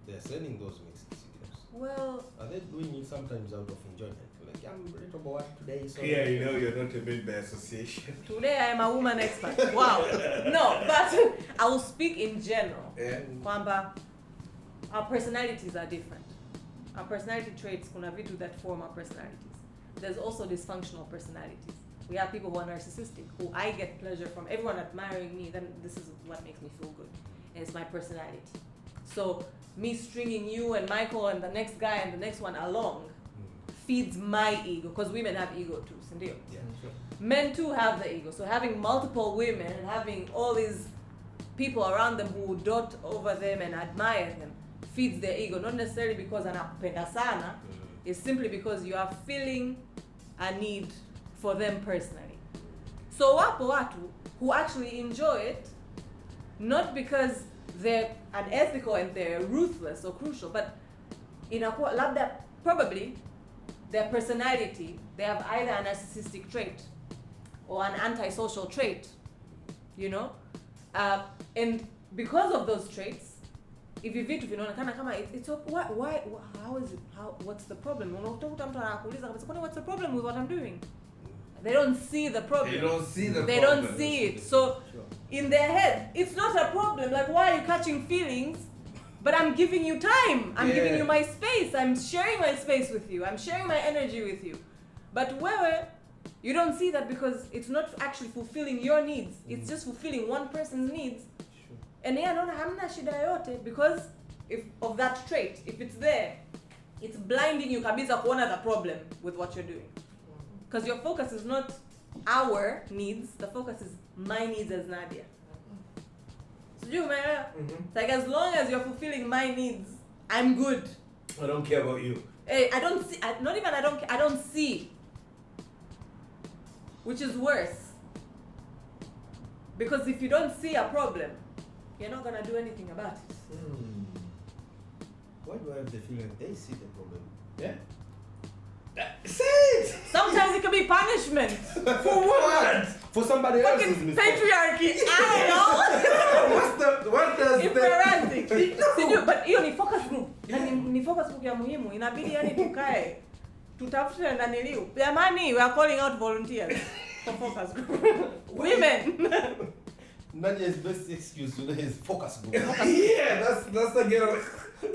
they're sending those mixed signals. Well, Are they doing it sometimes out of enjoyment? Like, I'm ready to go out today. So Yeah, you know you're not a man by association. today I am a woman expert. Wow. No, but I will speak in general. Yeah. Kwamba our personalities are different. Our personality traits, kuna vitu that form our personalities. There's also dysfunctional personalities. We have people who are narcissistic, who I get pleasure from everyone admiring me, then this is what makes me feel good. And it's my personality. So me stringing you and Michael and the next guy and the next one along feeds my ego, because women have ego too, sindio? yeah, sure. Men too have the ego. So having multiple women and having all these people around them who dote over them and admire them feeds their ego. Not necessarily because anakupenda sana, it's simply because you are feeling a need for them personally. So wapo watu who actually enjoy it, not because they're unethical and they're ruthless or crucial, but inakuwa labda probably their personality, they have either a narcissistic trait or an antisocial trait, you know, and because of those traits, if vitu vinaonekana kama it's why how is it, what's the problem? Unakuta mtu anakuuliza kabisa, what's the problem with what I'm doing? They don't see the problem. They don't see the They problem. don't see it. So in their head, it's not a problem. Like, why are you catching feelings? But I'm giving you time. I'm giving you my space. I'm sharing my space with you. I'm sharing my energy with you. But where you don't see that because it's not actually fulfilling your needs. It's just fulfilling one person's needs. And yeah, no, hamna shida yote because of that trait. If it's there, it's blinding you kabisa kuona the problem with what you're doing. Because your focus is not our needs, the focus is my needs as Nadia. So you it's like as long as you're fulfilling my needs, I'm good. I don't care about you. Hey, I don't see, not even I don't care, I don't see. Which is worse. Because if you don't see a problem, you're not gonna do anything about it. Why do I have the feeling they see the problem? Yeah? Say it! Sometimes it can be punishment. For what? For somebody else's Fucking mistake. patriarchy. I What does don't know. Sijui, but hiyo ni focus group. Na ni focus group ya muhimu. Inabidi yani tukae. Tutafute ndani liu. Jamani, we are calling out volunteers for focus group. Women. Nadia's best excuse today is focus group. Yeah, that's the girl.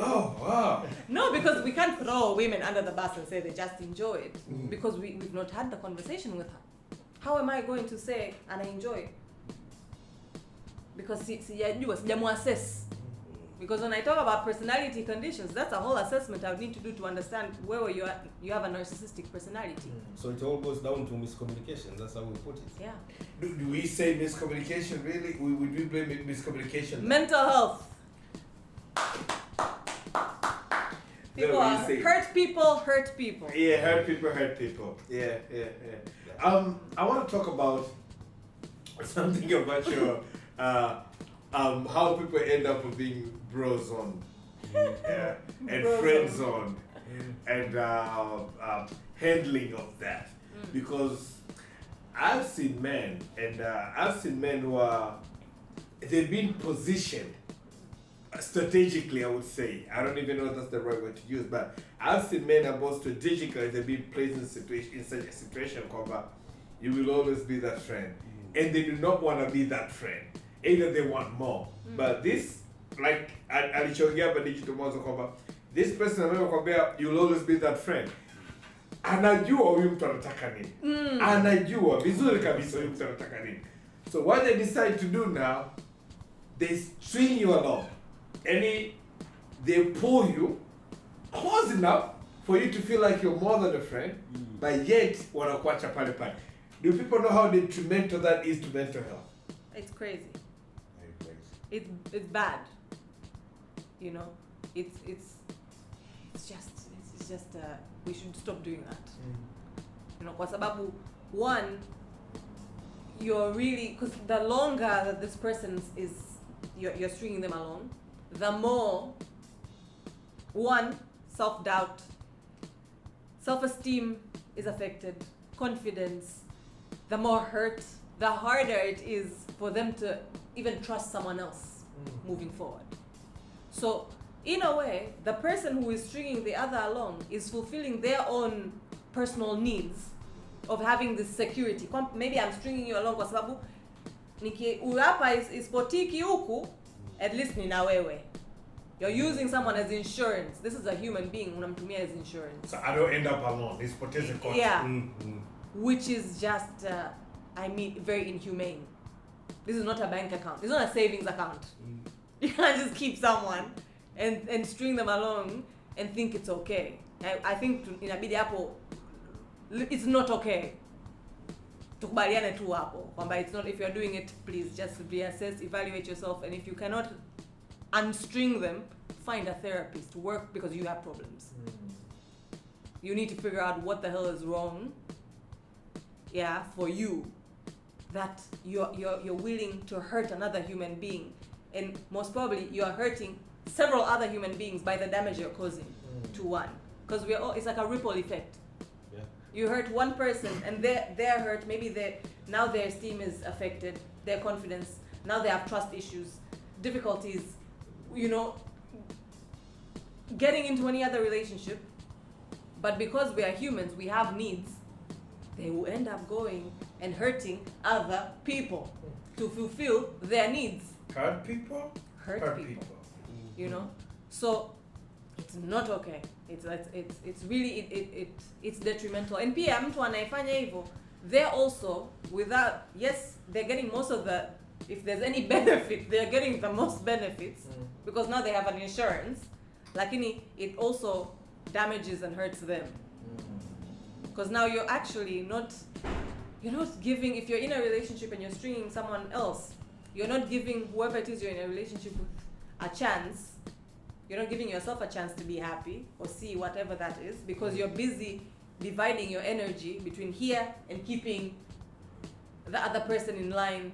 Oh, wow. No, because we can't throw women under the bus and say they just enjoy it. Because we've not had the conversation with her. How am I going to say, and I enjoy it? Because sijamu assess. Because when I talk about personality conditions, that's a whole assessment I would need to do to understand where you have a narcissistic personality. So it all goes down to miscommunication. That's how we put it. Yeah. Do we say miscommunication really? Would we blame it miscommunication? Mental health. People are hurt people. Yeah, hurt people. Yeah. I want to talk about something about your how people end up being bro zoned, and friend zoned, and handling of that, because I've seen men who are they've been positioned strategically, I would say. I don't even know if that's the right word to use, but I've seen men are both strategically they've been placed in such a situation where you will always be that friend, and they do not want to be that friend. Either they want more, but this, like alichongea hapa digital mwanzo kwamba this person amekwambia you'll always be that friend. Anajua huyu mtu anataka nini. Anajua vizuri kabisa huyu mtu anataka nini. So what they decide to do now, they string you along. And they pull you close enough for you to feel like you're more than a friend, but yet wanakuacha pale pale. Do people know how detrimental that is to mental health? It's crazy. It's bad. You know, it's just we should stop doing that. You know, kwa sababu one, you're really, because the longer that this person is you're stringing them along, the more one, self-doubt, self-esteem is affected, confidence, the more hurt, the harder it is for them to even trust someone else moving forward. So in a way, the person who is stringing the other along is fulfilling their own personal needs of having this security. Maybe I'm stringing you along kwa sababu hapa ispotiki huku, at least nina wewe. You're using someone as insurance. This is a human being, unamtumia as insurance. So I don't end up alone. It's potential cost. Yeah. Which is just, very inhumane. This is not a bank account. It's not a savings account. You can't just keep someone and string them along and think it's okay. I think inabidi hapo, it's not okay. Tukubaliane tu hapo. Kwamba it's not, if you're doing it, please just reassess, evaluate yourself, and if you cannot unstring them, find a therapist to work, because you have problems. You need to figure out what the hell is wrong, for you, that you're willing to hurt another human being, and most probably you are hurting several other human beings by the damage you're causing to one, because it's like a ripple effect. Yeah. You hurt one person and they're hurt, maybe now their esteem is affected, their confidence, now they have trust issues, difficulties, getting into any other relationship. But because we are humans, we have needs, they will end up going and hurting other people to fulfill their needs. Hurt people? Hurt people. So it's not okay. It's really it's detrimental. And pia mtu anayefanya hivyo, they're also they're getting most of the, if there's any benefit, they're getting the most benefits because now they have an insurance. Lakini it also damages and hurts them. Because now you're actually not giving, if you're in a relationship and you're stringing someone else, you're not giving whoever it is you're in a relationship with a chance. You're not giving yourself a chance to be happy or see whatever that is, because you're busy dividing your energy between here and keeping the other person in line,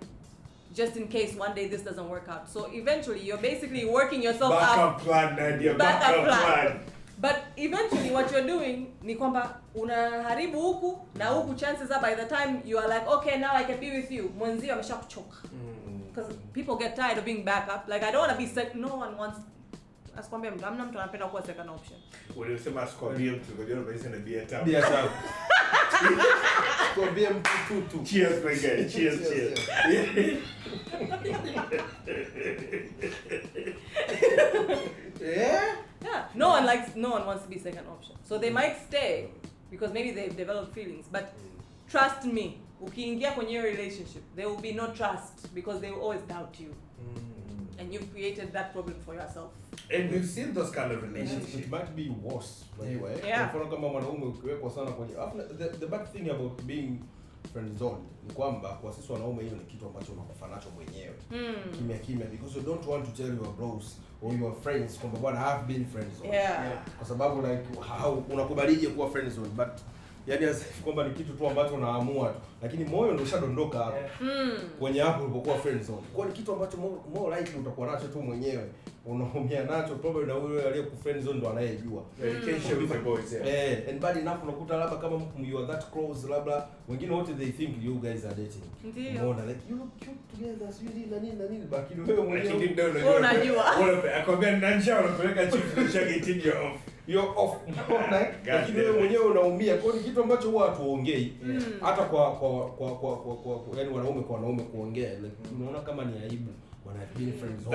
just in case one day this doesn't work out. So eventually you're basically working yourself out. Backup plan, Nadia. Backup plan. But eventually what you're doing ni kwamba unaharibu huku na huku, chances are by the time you are like, okay, now I can be with you, mwenzio ameshakuchoka. Because people get tired of being backup. Like, I don't want to be no one wants. Asikwambia mtu, hamna mtu anapenda kuwa second option. Ulisema asikwambia mtu, ngoja nibaishe na bia tamu. Bia tamu. Asikwambia mtu tu. Cheers my guy. Cheers. Yeah? Yeah. No one wants to be second option. So they might stay because maybe they've developed feelings, but trust me, ukiingia kwenye your relationship, there will be no trust because they will always doubt you. And you've created that problem for yourself. And we've seen those kind of relationships. It might be worse, by the way. Yeah. Mfano kama mwanaume ukiwekwa sana kwenye the bad thing about being friend zone ni kwamba kwa sisi wanaume hiyo ni kitu ambacho unakufa nacho mwenyewe. Kimya because you don't want to tell your bros or your friends kwamba bwana have been friend zone. Yeah. Kwa sababu like unakubalije kuwa friend zone, but yani asif kwamba ni kitu tu ambacho unaamua tu, lakini moyo ndio ushadondoka hapo kwenye hapo ulipokuwa friend zone. Kwa ni kitu ambacho more likely utakuwa nacho tu mwenyewe, unaumia nacho probably na yule aliye friend zone ndo anayejua. Dedication with the boys, yeah. And bad enough unakuta labda kama you are that close, labda wengine wote they think you guys are dating. Unaona like you look cute together, sweetie na nini, lakini wewe mwenyewe unajua. Akwambia nanja unapeleka chief kushageti off. You're off. Lakini wewe mwenyewe unaumia. Kwa hiyo kitu ambacho huwa hatuongei hata kwa yani wanaume kwa wanaume kuongea, like unaona kama ni aibu when I've been friends.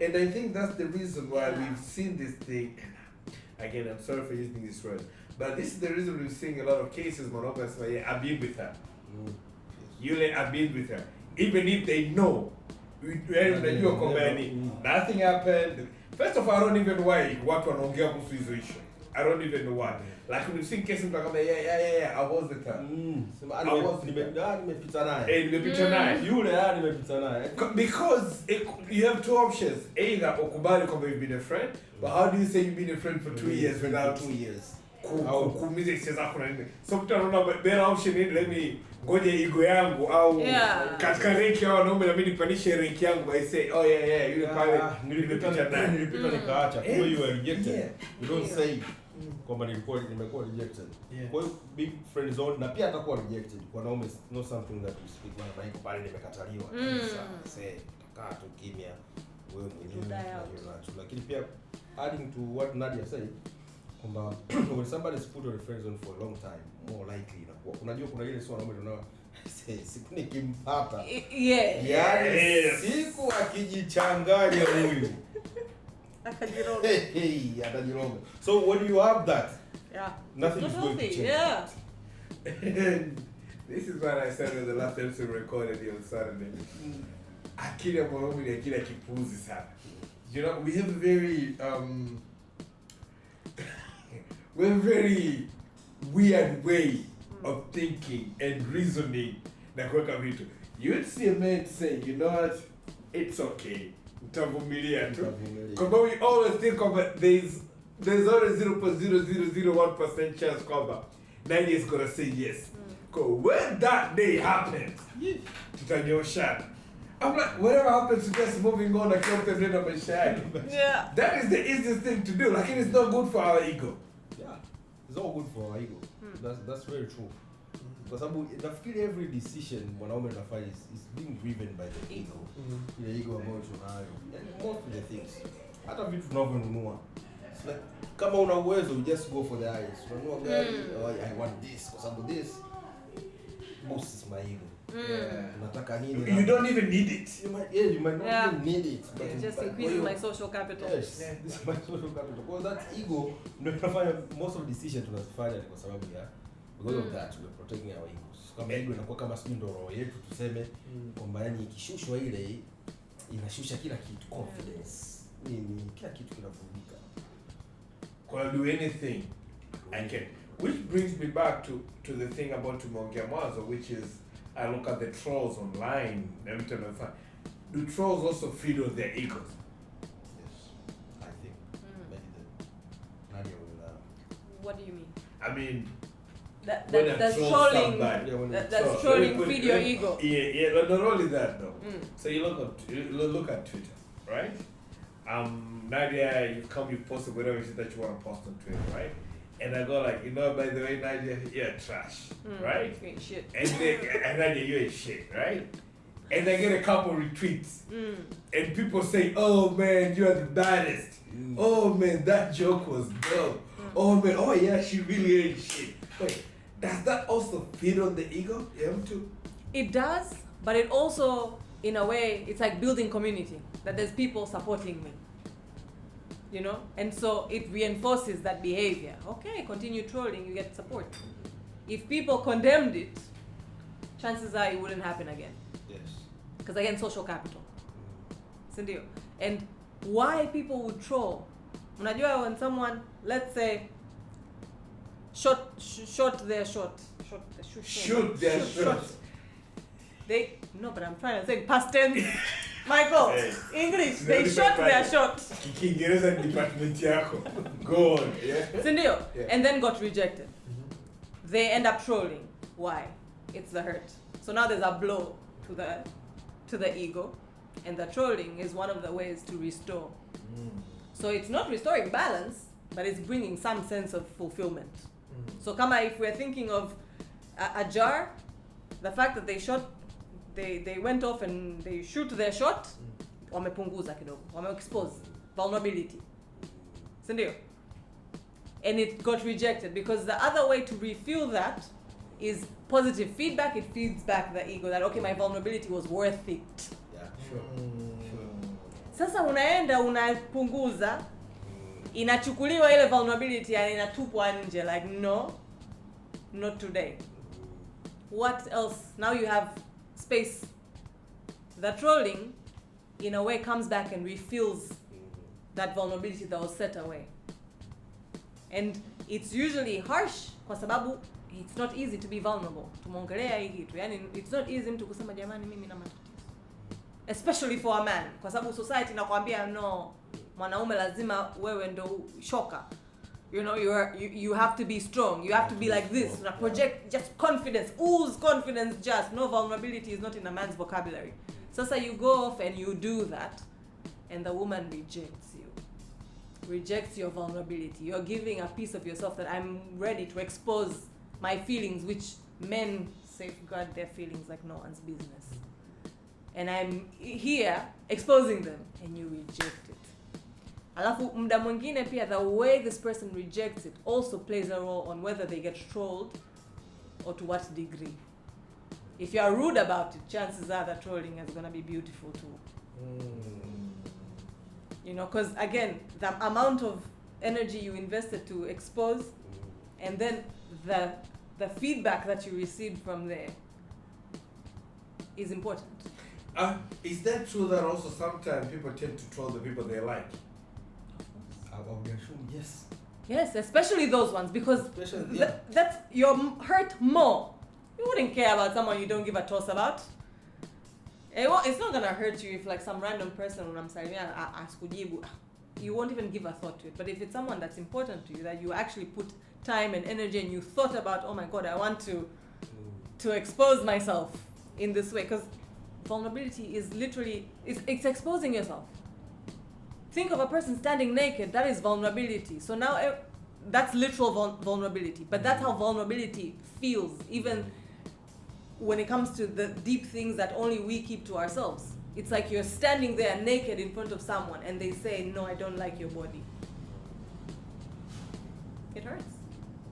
And I think that's the reason why we've seen this thing. Again, I'm sorry for using this word, but this is the reason we're seeing a lot of cases mwanaume anasema yeah, I've been with her. I've been with her. Even if they know, unajua kwamba nothing happened. First of all, I don't even know why watu wanaongea kuhusu hizo issue. I don't even know why. Like we've seen cases mtu akamba yeah, I was with her. Nimepita naye. Nimepita naye. Yule nimepita naye. Because you have two options. Either ukubali kwamba you've been a friend, but how do you say you've been a friend for 2 years without 2 years? Kuumiza hisia zako na nini? So mtu anaona better option ni let me ngoje ego yangu au katika rank ya wanaume na mimi nipandishe rank yangu, I say yule pale nilipita nikaacha. Kwa hiyo rejected. You don't say kwamba nimekuwa rejected. Kwa hiyo big friend zone na pia atakuwa rejected. Wanaume no something that we speak when like pale nimekataliwa. Say takaa tu kimya wewe mwenyewe. Lakini pia adding to what Nadia said, kwamba when somebody's put on a friend zone for a long time, more likely inakuwa unajua kuna ile sio wanaume tunao siku nikimpata siku akijichanganya huyu atajiroga. So when you have that, nothing is going to change. This is what I said when the last episode recorded here on Saturday. Akili ya mwanaume ni akili ya kipuzi sana. You know, we have a very we're a very weird way of thinking and reasoning na kuweka vitu. You would see a man say, you know what, it's okay, utavumilia tu. Because we always think about there's always 0.0001% chance kwamba Nadia is gonna say yes. Because when that day happens, tutanyoshana. I'm like, whatever happens, just moving on and come to the end of my shine. Yeah. That is the easiest thing to do. Like, it is not good for our ego. Yeah, it's all good for our ego. That's very true. Kwa sababu nafikiri every decision mwanaume anafanya is being driven by the ego. Ile ego ambayo tunayo. And most of the things. Hata vitu tunavyonunua. It's like kama una uwezo you just go for the highest. Unanunua gari, oh, I want this kwa sababu this boosts my ego. Nataka nini? You don't even need it. You might not even need it. But it just increases my social capital. Yes, this is my social capital. Because that ego ndio inafanya most of the decisions tunazifanya kwa sababu ya because of that we're protecting our egos. Kama ego inakuwa kama sio ndo roho yetu tuseme kwamba yani ikishushwa ile inashusha kila kitu, confidence. Nini kila kitu kinavurugika. I'll do anything I can. Which brings me back to the thing about tumeongea mwanzo, which is I look at the trolls online. Every time I find, do trolls also feed on their egos? Yes, I think. Maybe the Nadia will. What do you mean? I mean, That's trolling. That's trolling. Feed your ego. Yeah. Not only that though. So you look at Twitter, right? Nadia, you posted whatever shit that you want to post on Twitter, right? And I go like, by the way, Nadia, you're trash, right? You ain't shit. And Nadia, you ain't shit, right? And I get a couple retweets, and people say, "Oh man, you are the baddest. Oh man, that joke was dope. Oh man, oh yeah, she really ain't shit." Wait, does that also feed on the ego? It does, but it also, in a way, it's like building community. That there's people supporting me. And so it reinforces that behavior. Okay, continue trolling, you get support. If people condemned it, chances are it wouldn't happen again. Yes. Because again, social capital. Sindio. And why people would troll? Unajua when someone, let's say, shoot their shot. But I'm trying to say past tense. Michael, hey. English, they shot their shot. Kiingereza department yako. Go on. Yeah. Sindio? Yeah. And then got rejected. They end up trolling. Why? It's the hurt. So now there's a blow to the ego, and the trolling is one of the ways to restore. So it's not restoring balance, but it's bringing some sense of fulfillment. So kama if we're thinking of a jar, the fact that they went off and they shoot their shot, wamepunguza kidogo, wame-expose vulnerability. Sindio? And it got rejected because the other way to refuel that is positive feedback. It feeds back the ego that, okay, my vulnerability was worth it. Yeah, sure. Sasa unaenda unapunguza, inachukuliwa ile vulnerability and inatupwa nje, like no, not today. What else? Now you have space. The trolling, in a way, comes back and refills that vulnerability that was set away. And it's usually harsh kwa sababu it's not easy to be vulnerable. Tumongelea hii kitu. Yani it's not easy mtu kusema jamani mimi na matatizo. Especially for a man. Kwa sababu society inakwambia no, mwanaume lazima wewe ndo shoka. You have to be strong. You have to be like this. Una project just confidence. Ooze confidence just. No, vulnerability is not in a man's vocabulary. So you go off and you do that, and the woman rejects you. Rejects your vulnerability. You're giving a piece of yourself that I'm ready to expose my feelings, which men safeguard their feelings like no one's business. And I'm here exposing them, and you reject it. Alafu muda mwingine pia the way this person rejects it also plays a role on whether they get trolled or to what degree. If you are rude about it, chances are that trolling is going to be beautiful too. Because again, the amount of energy you invested to expose and then the feedback that you received from there is important. Is that true that also sometimes people tend to troll the people they like? I would assume yes. Yes, especially those ones, because that's you're hurt more. You wouldn't care about someone you don't give a toss about. It's not gonna hurt you if like some random person unamsalimia asikujibu, you won't even give a thought to it. But if it's someone that's important to you, that you actually put time and energy and you thought about, oh my god, I want to to expose myself in this way, because vulnerability is literally, it's exposing yourself. Think of a person standing naked, that is vulnerability. So now that's literal vulnerability, but that's how vulnerability feels, even when it comes to the deep things that only we keep to ourselves. It's like you're standing there naked in front of someone and they say, no, I don't like your body. It hurts.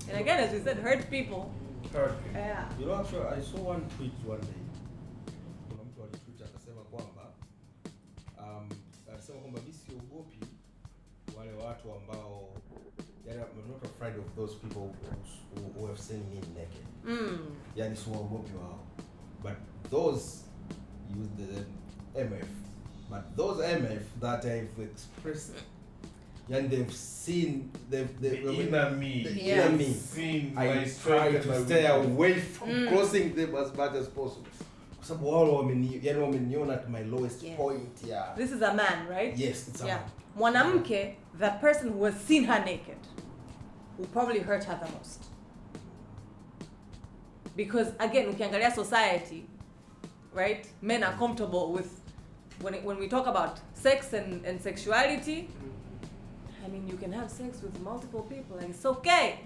And again, as we said, hurt people. Yeah. You know, actually, I saw one tweet one day. Kuna mtu alitweet akasema kwamba alisema kwamba mimi siogopi wale watu ambao, yani I'm not afraid of those people who have seen me naked. Yani siogopi wao. But those use the MF. But those MF that I've expressed, and they've seen the inner me. Yeah. Me. Seen I try to stay away from crossing them as much as possible. Kwa sababu wao wameniona at my lowest point. Yeah. This is a man, right? Yes, it's a man. Mwanamke, that person who has seen her naked, will probably hurt her the most. Because again, ukiangalia society, right? Men are comfortable with when we talk about sex and sexuality. I mean, you can have sex with multiple people and it's okay.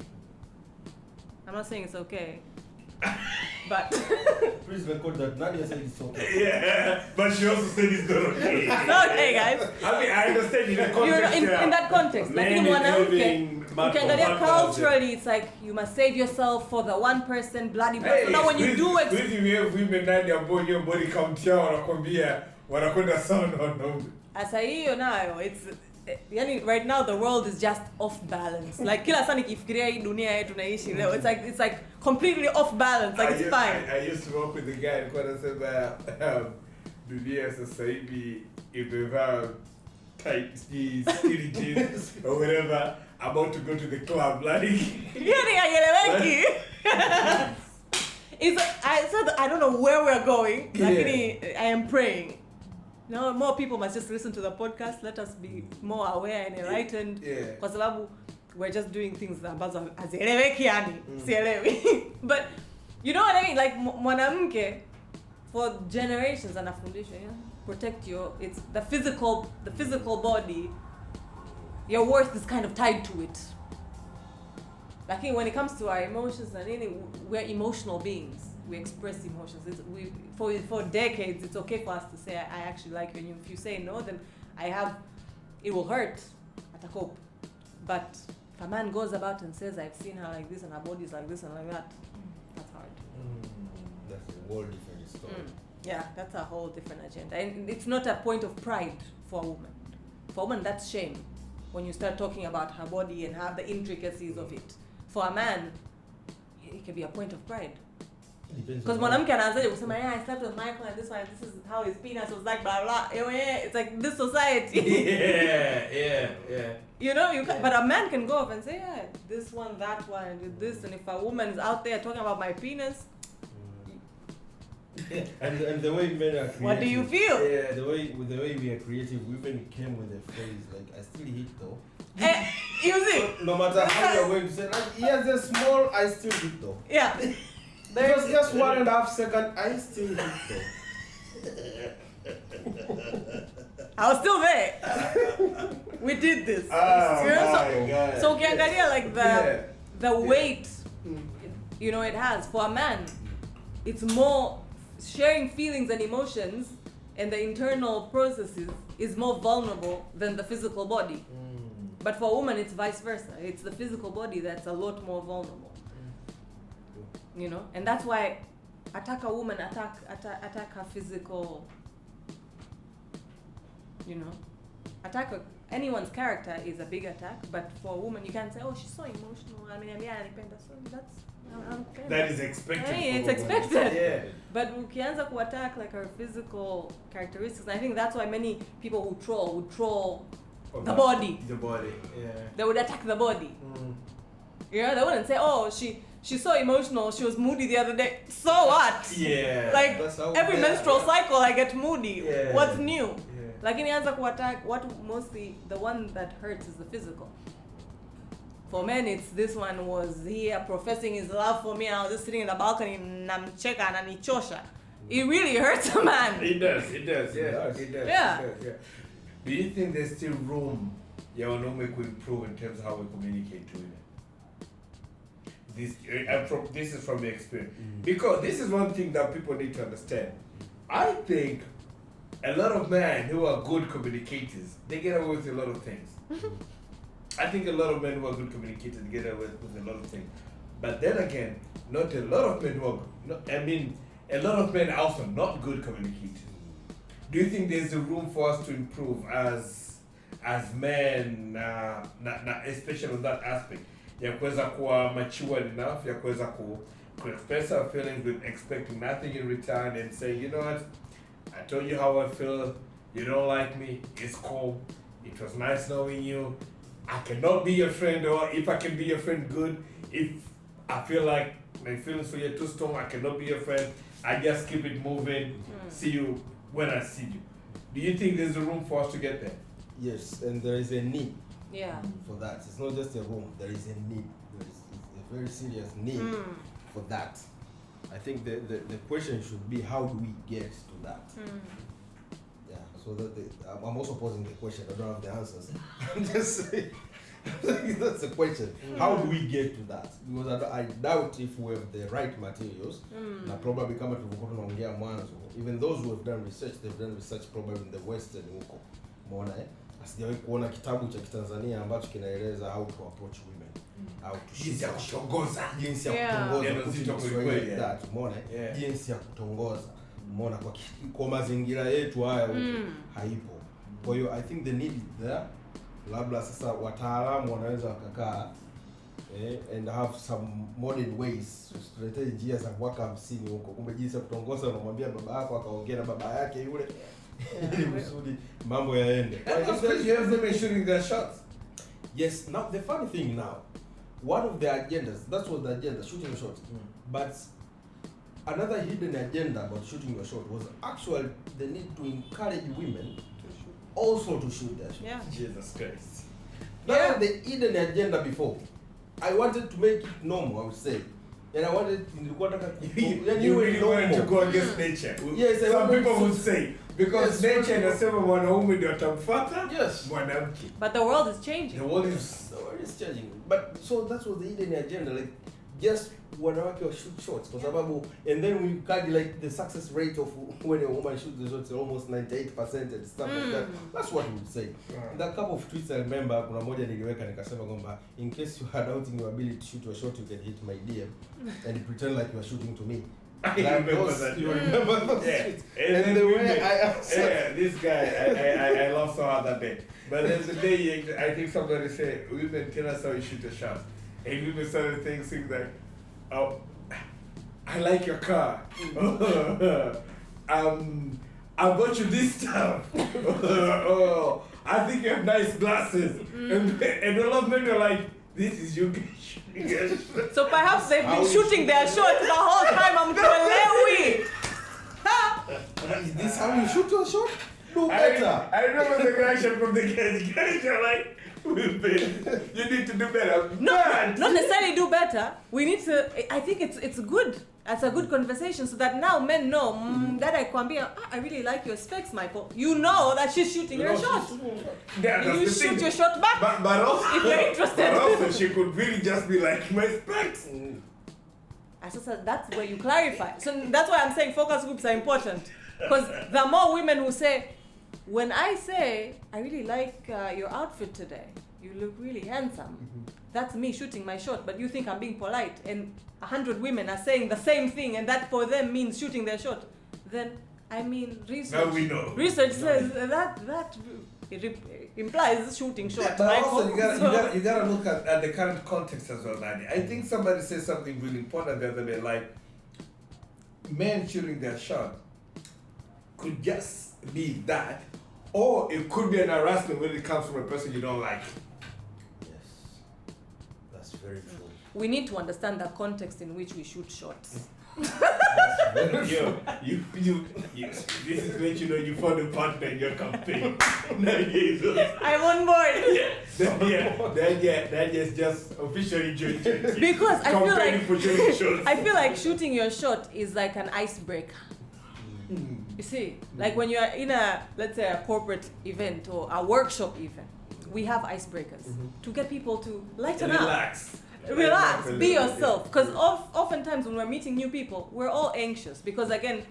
I'm not saying it's okay, but please record that Nadia said it's okay. Yeah, but she also said it's not okay. It's okay, guys. I mean, I understand in the context. In that context, like in mwanamke, ukiangalia culturally, it's like you must save yourself for the one person, bloody blah. Hey, so now when you do it, we have women ndani ya body count yao wanakwambia wanakwenda sawa na wanaume. Asa hiyo nayo, it's yani right now the world is just off balance. Like kila saa nikifikiria hii dunia yetu tunaishi leo, it's like completely off balance. Like it's fine. I used to work with the guy alikuwa anasema dunia sasa hivi imevaa tight skinny jeans or whatever, about to go to the club like yani haieleweki. I don't know where we're going. Lakini I am praying. No, more people must just listen to the podcast. Let us be more aware and enlightened. Kwa sababu we're just doing things ambazo hazieleweki yani. Sielewi. But you know what I mean? Like mwanamke for generations anafundisha, protect it's the physical body. Your worth is kind of tied to it. Like when it comes to our emotions and anything, we're emotional beings. We express emotions. For decades, it's okay for us to say, I actually like you. And if you say no, then it will hurt at a cope. But if a man goes about and says, I've seen her like this and her body's like this and like that, that's hard. That's a whole different story. Yeah, that's a whole different agenda. And it's not a point of pride for a woman. For a woman, that's shame. When you start talking about her body and have the intricacies of it. For a man, it can be a point of pride. Because mwanamke anaanzaje kusema, I slept with Michael and this is how his penis was like, blah blah. It's like this society. Yeah. You know, you can, but a man can go off and say, this one, that one, and did this. And if a woman is out there talking about my penis, and the way men are creative. What do you feel? Yeah, the way we are creative, women came with a phrase like, I still hit though. You see? So, no matter how you're going to say, like, yes, they're small, I still hit though. Yeah. It was just 1.5 seconds, I still hit though. I was still there. We did this. God. So ukiangalia like the weight, it has. For a man, it's more sharing feelings and emotions and the internal processes is more vulnerable than the physical body. But for a woman, it's vice versa. It's the physical body that's a lot more vulnerable. And that's why attack a woman, attack her physical, attack anyone's character is a big attack. But for a woman, you can't say, oh, she's so emotional. I mean, that is expected. Hey, it's expected. Yeah. But ukianza ku attack like her physical characteristics, I think that's why many people who troll would troll the body. The body, yeah. They would attack the body. They wouldn't say, oh, she's so emotional, she was moody the other day. So what? Yeah. Like every menstrual cycle I get moody. Yeah. What's new? Yeah. Like in answer to attack, what mostly the one that hurts is the physical. For men, it's this one was here professing his love for me, and I was just sitting in the balcony, namcheka ananichosha. It really hurts a man. It does, yeah. It does. Yeah. Do you think there's still room, wanaume, could improve in terms of how we communicate to women? This is from the experience. Because this is one thing that people need to understand. I think a lot of men who are good communicators, they get away with a lot of things. I think a lot of men who are good communicators get away with a lot of things. But then again, not a lot of men who are, a lot of men are also not good communicators. Do you think there's a room for us to improve as men, especially on that aspect? Ya kuweza kuwa mature enough, ya kuweza ku express our feelings with expecting nothing in return and say, you know what, I told you how I feel, you don't like me, it's cool, it was nice knowing you, I cannot be your friend, or if I can be your friend, good. If I feel like my feelings for you are too strong, I cannot be your friend, I just keep it moving, see you when I see you. Do you think there's a room for us to get there? Yes, and there is a need. Yeah. For that. It's not just a room, there is a need. There is a very serious need for that. I think the question should be, how do we get to that? Yeah, so that I'm also posing the question, I don't have the answers. I'm just saying, that's the question. How do we get to that? Because I doubt if we have the right materials, na probably kama tulivyokuwa tunaongea mwanzo, even those who have done research, they've done research probably in the Western huko. Umeona Sijawahi kuona kitabu cha Kitanzania ambacho kinaeleza how to approach women, how to jinsi ya kutongoza, jinsi ya kutongoza, that umeona, jinsi ya kutongoza, umeona, kwa mazingira yetu haya haipo. Kwa hiyo I think the need is there. Labda sasa wataalamu wanaweza wakakaa and have some modern ways, tuletee njia za mwaka 50 huko, kumbe jinsi ya kutongoza, unamwambia baba yako akaongea na baba yake yule. Mambo yaende. You have them shooting their shots. Yes, now the funny thing now, one of the agendas, that was the agenda, shooting your shot. But another hidden agenda about shooting your shot was actually the need to encourage women also to shoot their shot. Yeah. Jesus Christ. That was the hidden agenda before. I wanted to make it normal, I would say. And I wanted you really wanted to go against nature. Yes, some people would say, because nature inasema mwanaume ndio atamfuata mwanamke. But the world is changing. The world is changing. But so that was the hidden agenda, like just wanawake shoot shots kwa sababu, and then we calculate the success rate of when a woman shoots the shots, almost 98% and stuff like that. That's what we would say. In that couple of tweets I remember, kuna moja niliweka nikasema kwamba, in case you are doubting your ability to shoot your shot, you can hit my DM and pretend like you are shooting to me. I remember that. You remember those tweets? And the way I answered, this guy, I love so hard that day. But there's a day, I think somebody said, women tell us how you shoot a shot. And women started thinking like, oh, I like your car. I bought you this stuff. Oh, I think you have nice glasses. And a lot of men are like, this is you. So perhaps they've been shooting their shot the whole time. I'm going Is this how you shoot your shot? Do better. I remember the reaction from the guys. Guys are like, you need to do better. No, not necessarily do better. We need to. I think it's good. It's a good conversation so that now men know that I really like your specs, Michael. You know that she's shooting her shot. Yeah, you shoot your shot back. But also, if you're interested. But also, she could really just be like, my specs. That's where you clarify. So that's why I'm saying focus groups are important, because the more women who say, when I say I really like your outfit today, you look really handsome. That's me shooting my shot, but you think I'm being polite, and 100 women are saying the same thing, and that for them means shooting their shot. Then research. Now we know. Research says that implies shooting shot. Yeah, but also you gotta look at the current context as well, Nadia. I think somebody said something really important the other day, like men shooting their shot could just be that, or it could be an harassment when it comes from a person you don't like. Yes, that's very true. We need to understand the context in which we shoot shots. You this is when you know you found a partner in your campaign. 9 years old. I'm on board. Yeah. Nadia is just officially joined. Because I feel like for shooting shots. I feel like shooting your shot is like an icebreaker. You see, like when you are in let's say a corporate event or a workshop even, we have icebreakers to get people to lighten up. Relax, be yourself. Because oftentimes when we're meeting new people, we're all anxious because again,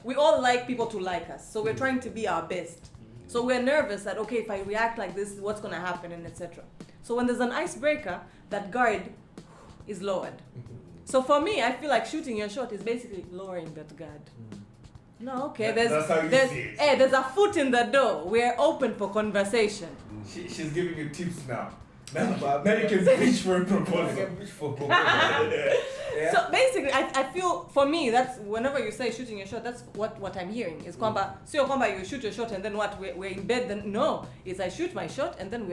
we all like people to like us. So we're trying to be our best. So we're nervous that okay, if I react like this, what's gonna happen and etc. So when there's an icebreaker, that guard is lowered. So for me, I feel like shooting your shot is basically lowering that guard. No, okay. That's how you see it. There's a foot in the door. We're open for conversation. She's giving you tips now. Now you can pitch for a proposal. So basically, I feel for me that's whenever you say shooting your shot, that's what I'm hearing is kwamba sio kwamba you shoot your shot and then what we're in bed. Then no, it's I shoot my shot and then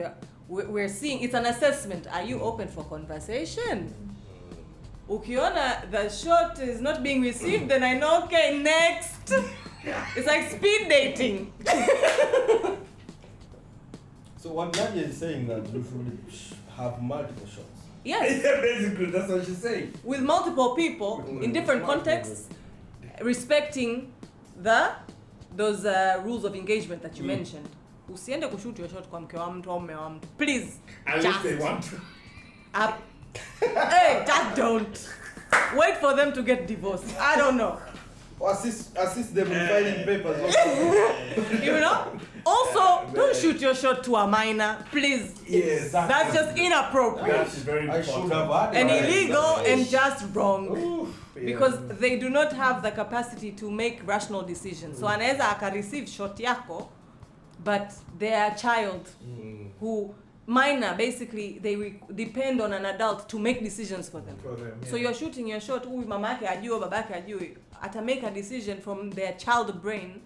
we're seeing. It's an assessment. Are you open for conversation? Ukiona the shot is not being received, then I know okay next. It's like speed dating. So what Nadia is saying that you should have multiple shots. Yes. Yeah, basically, that's what she's saying. With multiple people in different contexts, respecting those rules of engagement that you mentioned. Usiende kushoot your shot kwa mke wa mtu au mume wa mtu. Please. Unless they want to. Hey, just don't. Wait for them to get divorced. I don't know. Or assist them in filing papers. You know? Also, don't shoot your shot to a minor, please. Yes, That's just inappropriate. That's very I important. should have had And it. illegal and just wrong. Oof, Because they do not have the capacity to make rational decisions. So anaweza aka-receive shot yako, but their child who minor, basically they depend on an adult to make decisions for them. So you're shooting your shot, mama yake ajui, baba yake ajui, ata make a decision from their child brain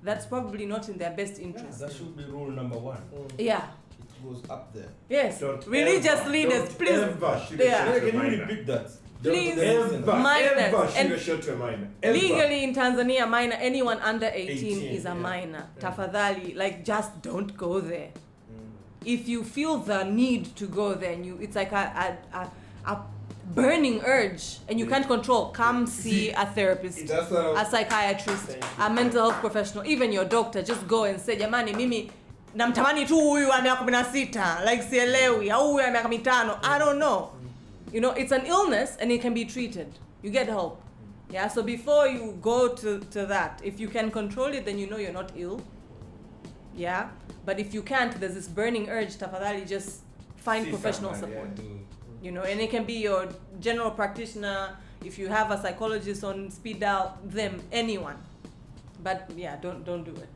that's probably not in their best interest. That should be rule number 1. Yeah. It goes up there. Yes. Don't Religious ever, leaders, don't please. ever shoot Yeah. a shot to a Can you minor. repeat that? Please. Ever shoot And a shot to a minor. Ever. Legally in Tanzania, minor, anyone under 18 is a yeah. minor. Tafadhali, like just don't go there. If you feel the need to go there, and it's like a burning urge, and you can't control, come see a therapist, That's what I was- a psychiatrist, a mental health professional, even your doctor. Just go and say, jamani, mimi namtamani tu huyu wa miaka 16, like sielewi, au huyu wa miaka 5. I don't know. You know, it's an illness and it can be treated. You get help. Yeah, so before you go to that, if you can control it, then you know you're not ill. Yeah, but if you can't, there's this burning urge, tafadhali, just find See professional somebody, support. yeah. You know, and it can be your general practitioner, if you have a psychologist on speed dial, them, anyone. But yeah, don't do it.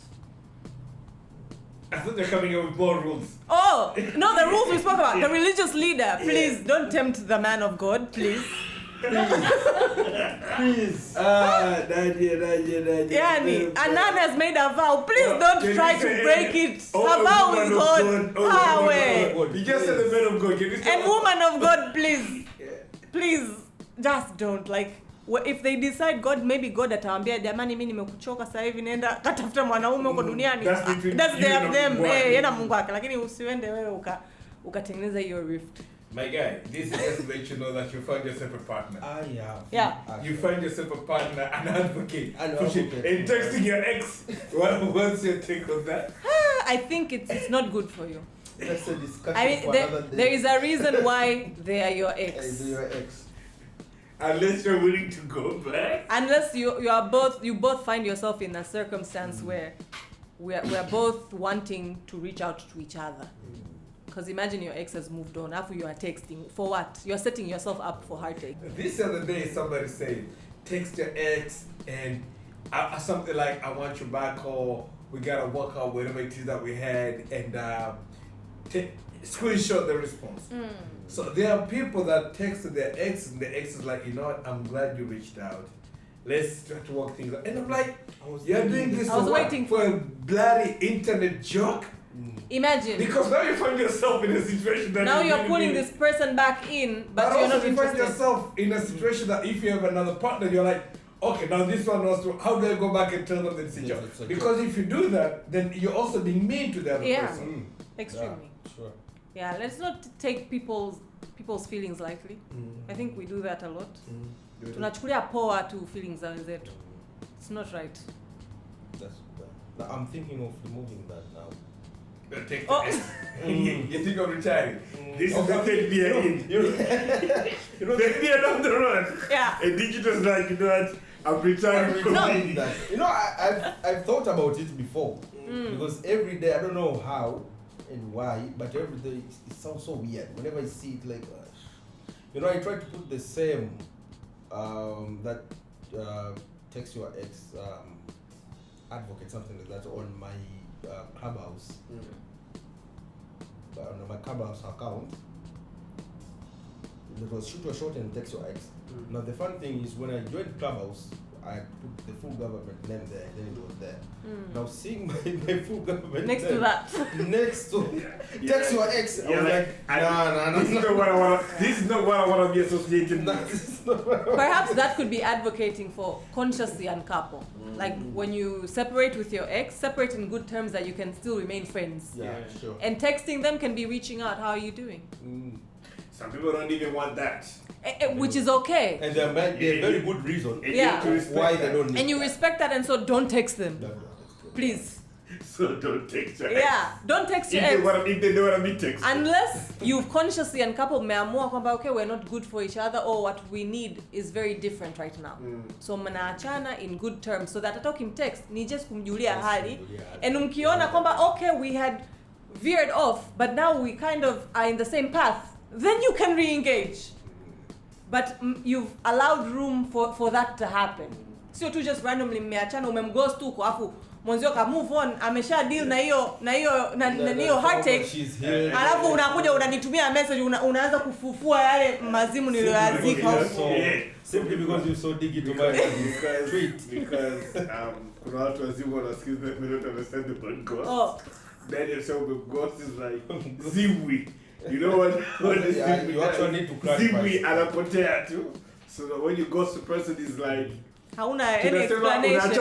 I thought they're coming up with more rules. Oh, no, the rules we spoke about. The religious leader, please don't tempt the man of God, please. Please. Nadia. Yani, Anan has made a vow. Please don't Can try you to say break it. Oh, Her vow woman is of God. Oh, Ah, woman way. of God. You just said the man of God. Can you say And woman of God, please. Please, just don't. Like, if they decide God, maybe God atawambia jamani mimi nimekuchoka sasa hivi nenda katafuta mwanaume huko duniani. That's between That's you their and them. Mungu wake. Yeye na Mungu wake. Lakini usiende wewe ukatengeneza hiyo rift. My guy, this is just to let you know that you find yourself a partner. I have. Yeah. You find yourself a partner, an advocate. An advocate. And texting your ex. What's your take on that? I think it's not good for you. That's a discussion I mean, for another day. there is a reason why they are your ex. Your ex. Unless you're willing to go back. Unless you both find yourself in a circumstance where we're both wanting to reach out to each other. Because imagine your ex has moved on after you are texting. For what? You're setting yourself up for heartache. This other day, somebody said, text your ex and something like, I want you back, or we gotta work out whatever it is that we had, and screenshot the response. So there are people that text their ex, and the ex is like, you know what, I'm glad you reached out. Let's try to work things out. And I'm like, you're doing this I was for what? waiting For a bloody internet joke? Imagine. Because now you find yourself in a situation that Now you you're really pulling need. this person back in, but you're also not you find interested. yourself in a situation that if you have another partner, you're like, okay, now this one wants to, how do I go back and tell them that it's a joke? it's a Because if you do that, then you're also being mean to the other person. Extremely. Yeah, sure. Yeah, let's not take people's feelings lightly. I think we do that a lot. Tunachukulia poa tu feelings za wenzetu. It's not right. I'm thinking of removing that now. You think of retiring? This is the third beer in. Third beer down the road. Yeah. And Digital's like, you know what? I'm retiring from that. You know, I've thought about it before. Because every day, I don't know how and why, but every day it sounds so weird. Whenever I see it, like, you know, I try to put the same that text your ex advocate, something like that, on my Clubhouse. On my Clubhouse account. It was shoot your shot and text your ex. Now the fun thing is when I joined Clubhouse, I put the full government name there, and then it was there. Now seeing my full government Next name to that. next to text your ex, I was like, nah. This is not what I want. This is not what I want to be associated Nah, with. this is not what I want. Perhaps that could be advocating for consciously uncouple. Like when you separate with your ex, separate in good terms that you can still remain friends. Yeah, sure. And texting them can be reaching out, how are you doing? Some people don't even want that. Which is okay. And there might be a very good reason And Yeah. you have to respect why that. they don't need And you that. respect that, and so don't text them. No, that's good. Please. So don't text your ex. Yeah, don't text your If ex. they don't want to be texted. Unless you've consciously uncoupled, meamua kwamba okay, we're not good for each other, or what we need is very different right now. So mnaachana in good terms, so that hata ukimtext ni just kumjulia hali. And mkiona kwamba okay, we had veered off, but now we kind of are in the same path, then you can re-engage. But you've allowed room for that to happen. Sio tu just randomly mmeachana, umemghost huko afu mwanzio ka move on, amesha deal na hiyo heartache. Alafu unakuja unanitumia message, unaanza kufufua yale mazimu niliyoazika huko. Simply because you so digital my tweet. Because kuna watu wazimu wanasikiza mimi ndo understand the podcast. Oh. Then you say ghost is like zimwi. You know what is zimwi? You actually need to clarify. Zimwi anapotea tu. So when you ghost the person is like Hauna any explanation.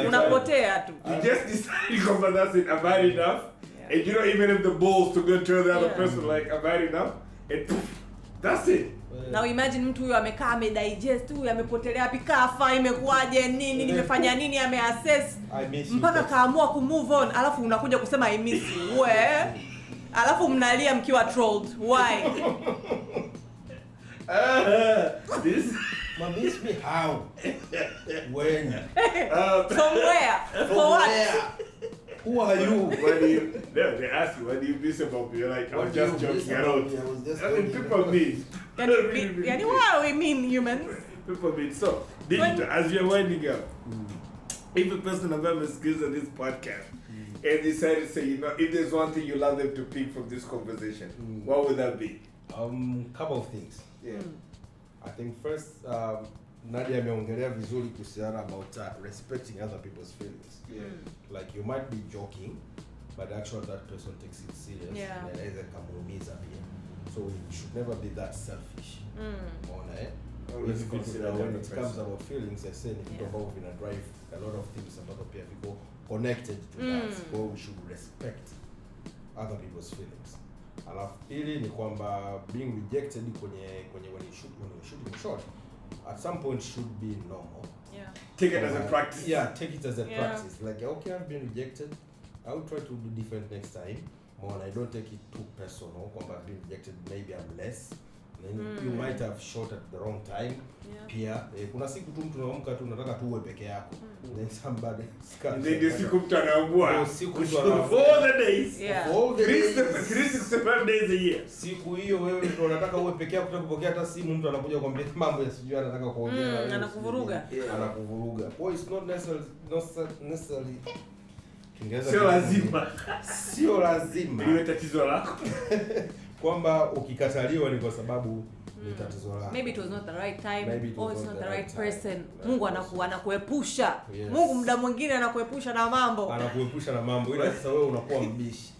Unapotea tu. You just decide kwamba that's it, I'm bad enough. Yeah. And you don't even have the balls to go tell the other person like I'm bad enough. And that's it. Now imagine mtu huyo amekaa amedigest, huyo amepotelea wapi, kafa, imekuaje, nini, nimefanya nini, ameassess mpaka kaamua kumove on, alafu unakuja kusema I miss you. Alafu mnalia mkiwa trolled. Why? This miss me how? When? From where? For what? Who are you? They ask you, what do you miss about me? You're like, I'm just joking around. I mean, people mean. What do we mean, humans? People mean. So, Digital, as you're winding up, if a person of them is on this podcast and decided to say, you know, if there's one thing you love them to pick from this conversation, what would that be? Couple of things. Yeah. I think first, Nadia ameongelea vizuri kuhusiana about respecting other people's feelings. Yeah. Like you might be joking, but actually that person takes it serious. Yeah. Inaweza kamuumiza pia. So it should never be that selfish. Unaona Always consider when it comes about feelings, I say ni kitu ambavyo vina drive a lot of things ambazo pia people connected to that. So we should respect other people's feelings. Alafu pili ni kwamba being rejected kwenye when you shoot shot at some point should be normal. Yeah. Take it as a practice. Yeah, take it as a practice. Like, okay, I've been rejected. I will try to do different next time. More, I don't take it too personal. When I've been rejected, maybe I'm less. Then you might have shot at the wrong time. Pia, kuna siku tu mtu anaamka tu unataka tu uwe peke yako. Then somebody And then siku mtu anaamua. All the days. Yeah. All the days. 365 days a year. Siku hiyo wewe ndio unataka uwe peke yako, kupokea hata simu mtu anakuja kukwambia mambo yasijui anataka kuongea na wewe. Anakuvuruga. Anakuvuruga. Boy, it's not necessarily Sio lazima. Iwe tatizo lako. Kwamba ukikataliwa ni kwa sababu ni tatizo lako. Maybe it was not the right time, or it's not the right person. Right Mungu anakuepusha. Yes. Mungu muda mwingine anakuepusha na mambo. Anakuepusha na mambo. Ila sasa wewe unakuwa mbishi.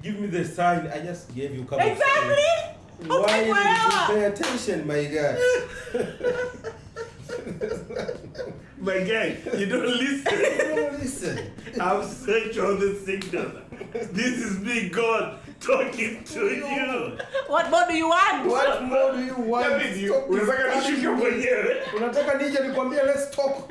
Give me the sign. I just gave you couple of signs. Why did you pay attention, my guy? My guy, you don't listen. You don't listen. I've searched all the signals. This is me, God. talking to you. What more do you want? What more do you want? Stop Unataka nishike mwenyewe. Unataka nije nikwambie let's talk.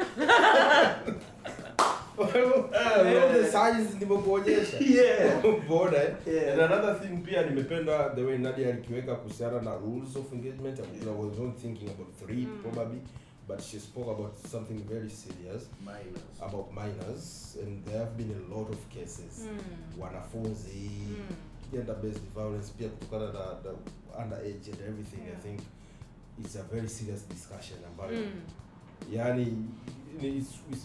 The size nimekuonyesha. Yeah. Boda. Yeah. And another thing pia nimependa the way Nadia alikiweka kuhusiana na rules of engagement. I was not thinking about 3 probably, but she spoke about something very serious. About minors, and there have been a lot of cases. Wanafunzi, gender-based violence, pia kutokana na the underage and everything. I think it's a very serious discussion ambayo yani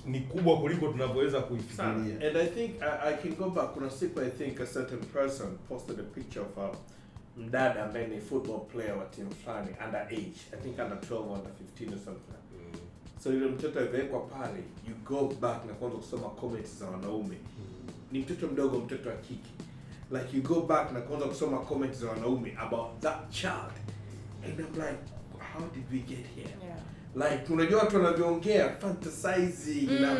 ni kubwa kuliko tunavyoweza kuifikiria. And I think I can go back. Kuna siku I think a certain person posted a picture of a mdada ambaye ni football player wa team fulani underage. I think under 12, under 15 or something. So yule mtoto aliwekwa pale, you go back na kwanza kusoma comments za wanaume. Ni mtoto mdogo, mtoto wa kike. Like you go back na kwanza kusoma comments za wanaume about that child. And I'm like, how did we get here? Yeah. Like unajua watu wanavyoongea fantasizing na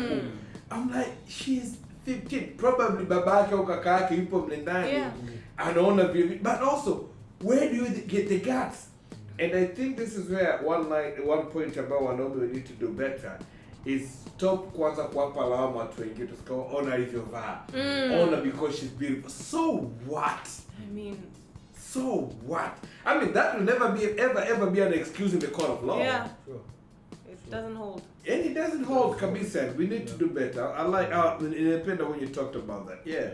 I'm like, she's 15, probably baba yake au kaka yake yupo mle ndani anaona vile, but also where do you get the guts? And I think this is where one point about wanaume we need to do better is stop kwanza kuwapa lawama watu wengine, tusikao alivyovaa, ona because she's beautiful. So what? So what? I mean, that will never be ever be an excuse in the court of law. Yeah. Sure. It doesn't hold. And it doesn't hold, kabisa. We need to do better. I like independent when you talked about that. Yeah.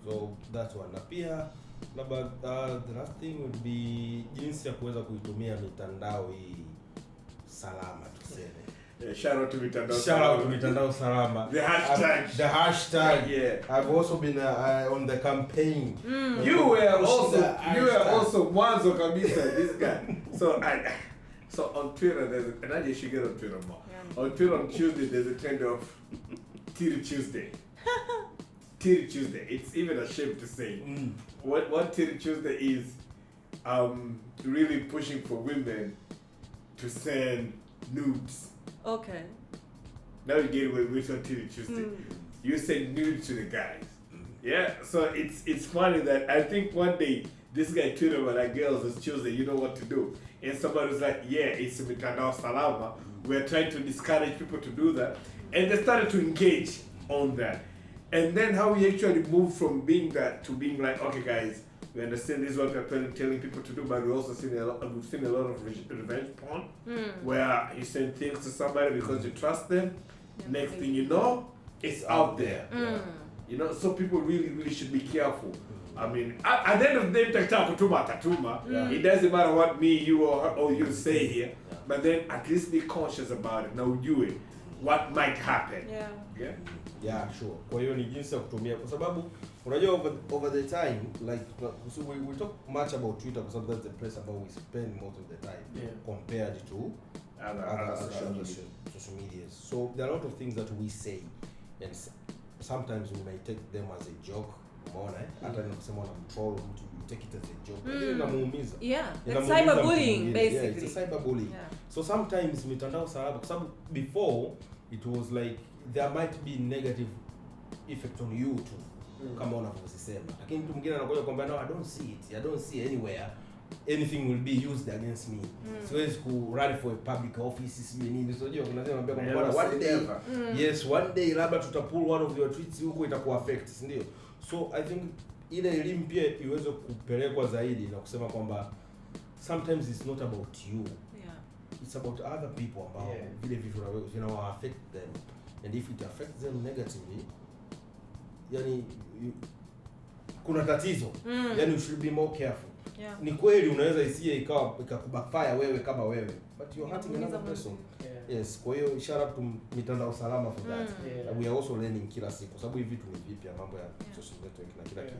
So that's one. Na pia the last thing would be jinsi ya kuweza kuitumia mitandao hii salama tuseme. Shout out to mitandao. Shout out to mitandao salama. The hashtag. Yeah. I've also been on the campaign. You were also mwanzo kabisa this guy. So on Twitter there's and I should get on Twitter more. Yeah. On Twitter on Tuesday there's a trend of Tiri Tuesday. Tiri Tuesday. It's even a shame to say. What Tiri Tuesday is really pushing for women to send nudes. Okay. Now you get away with on Tiri Tuesday. You send nudes to the guys. Yeah. So it's funny that I think one day this guy tweeted about that girls it's Tuesday, you know what to do. And somebody was like, yeah, it's mitandao salama. We're trying to discourage people to do that. And they started to engage on that. And then how we actually moved from being that to being like, okay guys, we understand this is what we're telling people to do, but we've seen a lot of revenge porn, where you send things to somebody because you trust them. Next thing you know, it's out there. You know, so people really should be careful. I mean, at the end of the day, it doesn't matter what me, you, or you say here, but then at least be conscious about it. Now do it. What might happen? Yeah, sure. Kwa hiyo ni jinsi ya kutumia, kwa sababu unajua over the time, like so we talk much about Twitter because that's the place about we spend most of the time compared to other social media. So there are a lot of things that we say, and sometimes we may take them as a joke. Umeona hata ninasema na troll mtu, you take it as a joke, lakini inamuumiza. It's cyberbullying basically. Yeah, it's a cyberbullying. So sometimes mitandao salama, kwa sababu before it was like there might be negative effect on you too, kama unavyosema, lakini mtu mwingine anakuja kwamba no, I don't see anywhere anything will be used against me. Siwezi ku run for a public office, sijui nini. So unajua kuna zile naambia kwamba one day one day labda tutapull one of your tweets huko itakuwa affect, si ndio? So I think ile elimu pia iweze kupelekwa zaidi na kusema kwamba sometimes it's not about you. It's about other people ambao vile vitu vinawa affect them, and if it affects them negatively, yani kuna tatizo. Yani you should be more careful. Ni kweli unaweza isiye ikakubackfire wewe kama wewe, but you're hurting another person. Yes, kwa hiyo ishara tu mitandao salama for that. We are also learning kila siku, sababu hivi vitu ni vipya, mambo ya social network na kila kitu.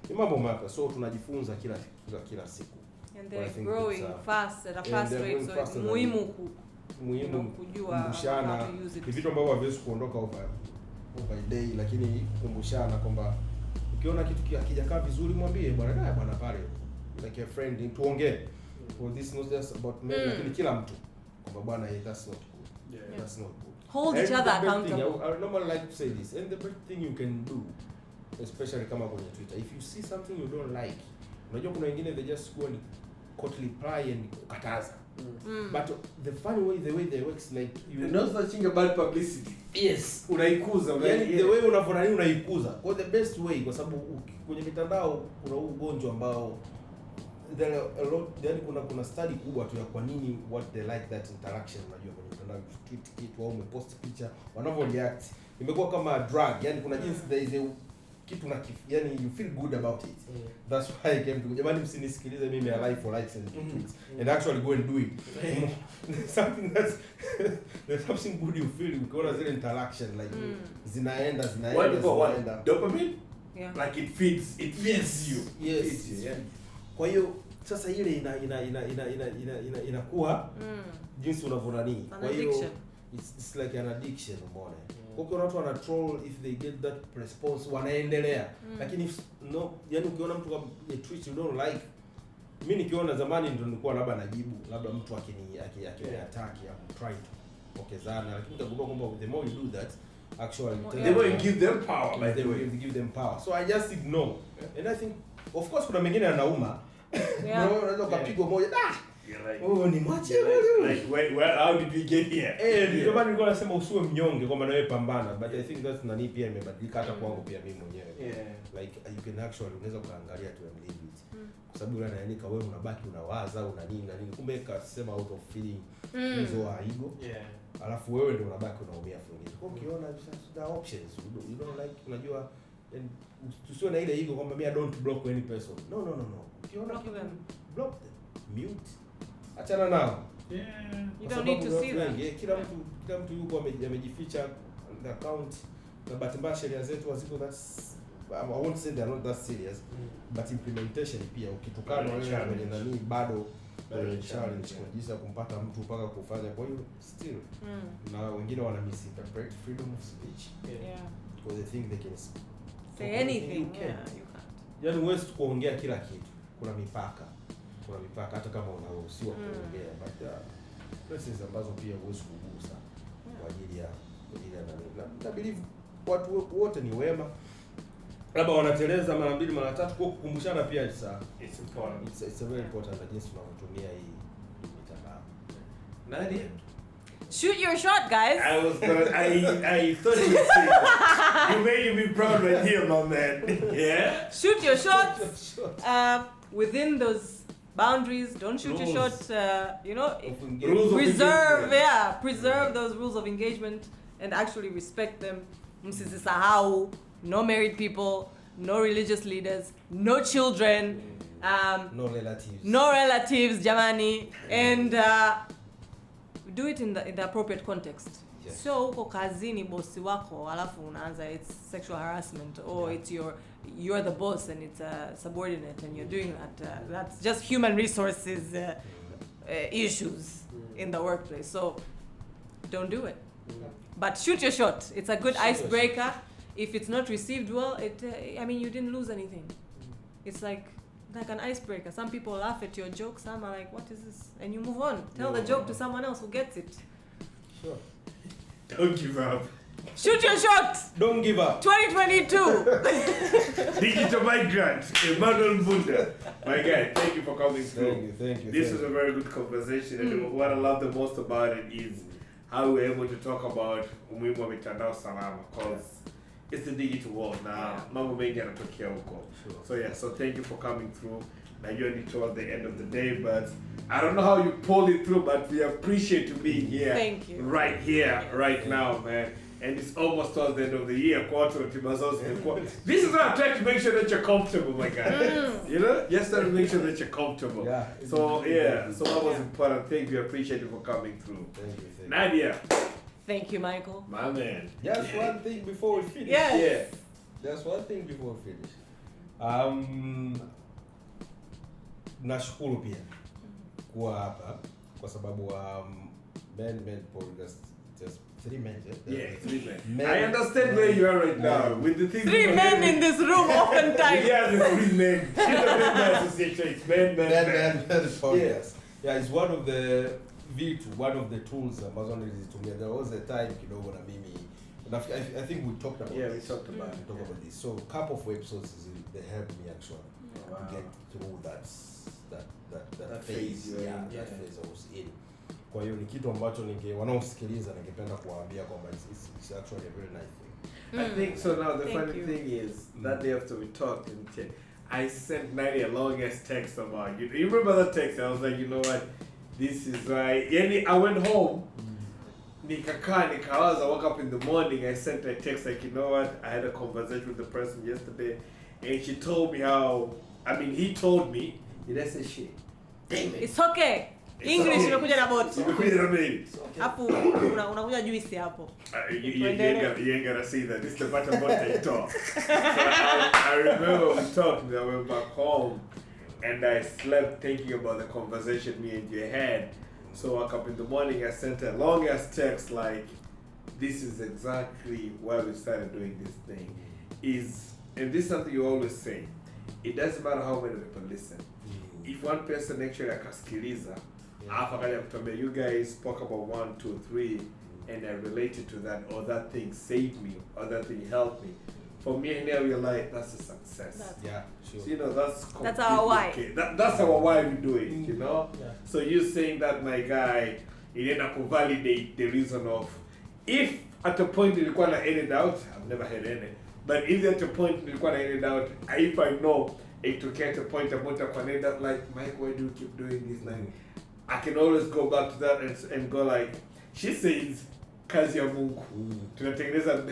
Ni mambo mapya, so tunajifunza kila siku. And they're growing fast at a fast rate, so it's muhimu kujua kumbushana. Ni vitu ambavyo haviwezi kuondoka over day, lakini kukumbushana kwamba ukiona kitu hakijakaa vizuri mwambie bwana pale, like a friend, tuongee. Well, this is not just about men, lakini kila mtu kwamba bwana that's not good. That's not good. Hold each other accountable. I normally like to say this, and the best thing you can do, especially kama kwenye Twitter, if you see something you don't like, Unajua kuna wengine they just go and court reply and kukataza. But the funny way, the way they works like you know such about publicity. Yes, unaikuza the way unavyorani unaikuza. Kwa the best way kwa sababu kwenye mitandao kuna ugonjwa ambao there are a lot, yani kuna study kubwa tu ya kwa nini what they like that interaction. Unajua kwenye mitandao tweet kitu au umepost picha wanavyo react imekuwa kama drug, yani kuna jinsi there is a kitu na yani you feel good about it. That's why I came to jamani msinisikilize mimi I like for likes and tweets and actually go and do it. Something that's there's something good you feel ukiona zile interaction like zinaenda dopamine. Yeah. Like it feeds you. Yes. Yeah. Kwa hiyo sasa ile inakuwa jinsi unavyonani. Kwa hiyo it's like an addiction, umeona. Kwa hiyo watu wana troll if they get that response wanaendelea. Lakini if no, yani ukiona mtu kama tweet you don't like, mimi nikiona zamani ndio nilikuwa labda najibu, labda mtu attack ya try to pokezana, lakini utagundua kwamba the more you do that actually they will give them power, like they will give them power. So I just ignore. And I think of course kuna mengine yanauma. Unaweza kupigwa moja ni mwache wewe. Like where how did we get here? Ndio maana nilikuwa nasema usiwe mnyonge kwamba nawe pambana, but I think that's nani pia imebadilika hata kwangu pia mimi mwenyewe. Like you can actually unaweza kuangalia tu and leave it. Kwa sababu yule anaandika wewe unabaki unawaza una nini na nini, kumbe kasema out of feeling hizo ego. Alafu wewe ndio unabaki unaumia for it. Kwa ukiona the options you don't like, unajua tusiwe na ile ego kwamba mimi I don't block any person. No. Ukiona block them, mute. Achana nao. You don't need to see them. Kila mtu yuko amejificha the account. Na bahati mbaya sheria zetu haziko I won't say they're not that serious, but implementation pia ukitukana wewe kwenye nani bado challenge kwa jinsi ya kumpata mtu mpaka kufanya. Kwa hiyo still na wengine wana misinterpret freedom of speech. Because they think they can say anything. You can't. Yaani huwezi kuongea kila kitu. Kuna mipaka hata kama unaruhusiwa kuongea, but places ambazo pia huwezi kugusa kwa ajili ya na believe watu wote ni wema, labda wanateleza mara mbili mara tatu, kwa kukumbushana pia it's important. It's a very important jinsi tunavyotumia hii mitandao. Nadia, shoot your shot, guys. I thought you would say that. You made me proud right here, my man. Yeah. Shoot your shot. Within those boundaries, don't shoot your shot. Preserve those rules of engagement and actually respect them. Msisahau, no married people, no religious leaders, no children, no relatives, jamani, and do it in the appropriate context. Yes. So uko kazini bosi wako alafu unaanza it's sexual harassment or it's you're the boss and it's a subordinate and you're doing that, that's just human resources issues in the workplace. So don't do it. But shoot your shot. It's a good icebreaker. If it's not received well, you didn't lose anything. It's like an icebreaker. Some people laugh at your joke, some are like, what is this? And you move on. Tell the joke to someone else who gets it. Sure. Don't give up. Shoot your shot. Don't give up. 2022. Digital Migrant, Emmanuel Mbunda. My guy, thank you for coming through. Thank you. This was a very good conversation. And what I love the most about it is how we're able to talk about umuhimu wa mitandao salama, because it's the digital world now. Mambo mengi yanatokea huko. So thank you for coming through. Now you're towards the end of the day, but I don't know how you pulled it through, but we appreciate you being here. Thank you. Right here, right now, man. And it's almost towards the end of the year. This is what I'm trying to make sure that you're comfortable, my guy. You know? Just to make sure that you're comfortable. So that was important. Thank you. I appreciate you for coming through. Thank you. Nadia. Thank you, Michael. My man. Just one thing before we finish. Yes. Just one thing before we finish. Nashukuru pia kuwa hapa kwa sababu men podcast just 3 men. Yeah, 3 men. I understand where you are right now with the things. 3 men in this room oftentimes. Yeah, the 3 men. She's the men association. It's men podcast. Yeah, it's one of the tools ambazo nilizitumia. There was a time kidogo na mimi. I think we talked about this. We talked about this. So a couple of episodes they helped me actually. to get through that phase. phase, That phase I was in. Kwa hiyo ni kitu ambacho wanaosikiliza ningependa kuwaambia kwamba it's actually a very nice thing. I think so. Now the funny thing is that day after we talked, I sent Nadia a long ass text about you. You remember that text? I was like, you know what, this is right. I went home. I woke up in the morning. I sent a text like, you know what, I had a conversation with the person yesterday, and she told me how. I mean, he told me. Did I say shit? Damn it. It's okay. English imekuja na bot. Imekuja na baby. Hapo unakuja juice hapo. You ain't gonna see that. This is the button I talk. So I remember we talked. I went back home, and I slept thinking about the conversation me and you had. So I woke up in the morning. I sent a long ass text like, "This is exactly why we started doing this thing." And this is something you always say. It doesn't matter how many people listen. If one person actually akasikiliza, akaja kutuambia, you guys spoke about 1, 2, 3, and I related to that, or that thing saved me, or that thing helped me. For me, and now we're like, that's a success. Sure. So, you know, that's our why. Okay. That's our why we do it, you know? Yeah. So you saying that, my guy, it ended up validate the reason of, if at a point nilikuwa na any doubt, I've never had any, but if at a point nilikuwa na any doubt, if I know it to get a point about a like, Mike, why do you keep doing this? Like, I can always go back to that and go like, she says, kazi ya Mungu. Tunatengeneza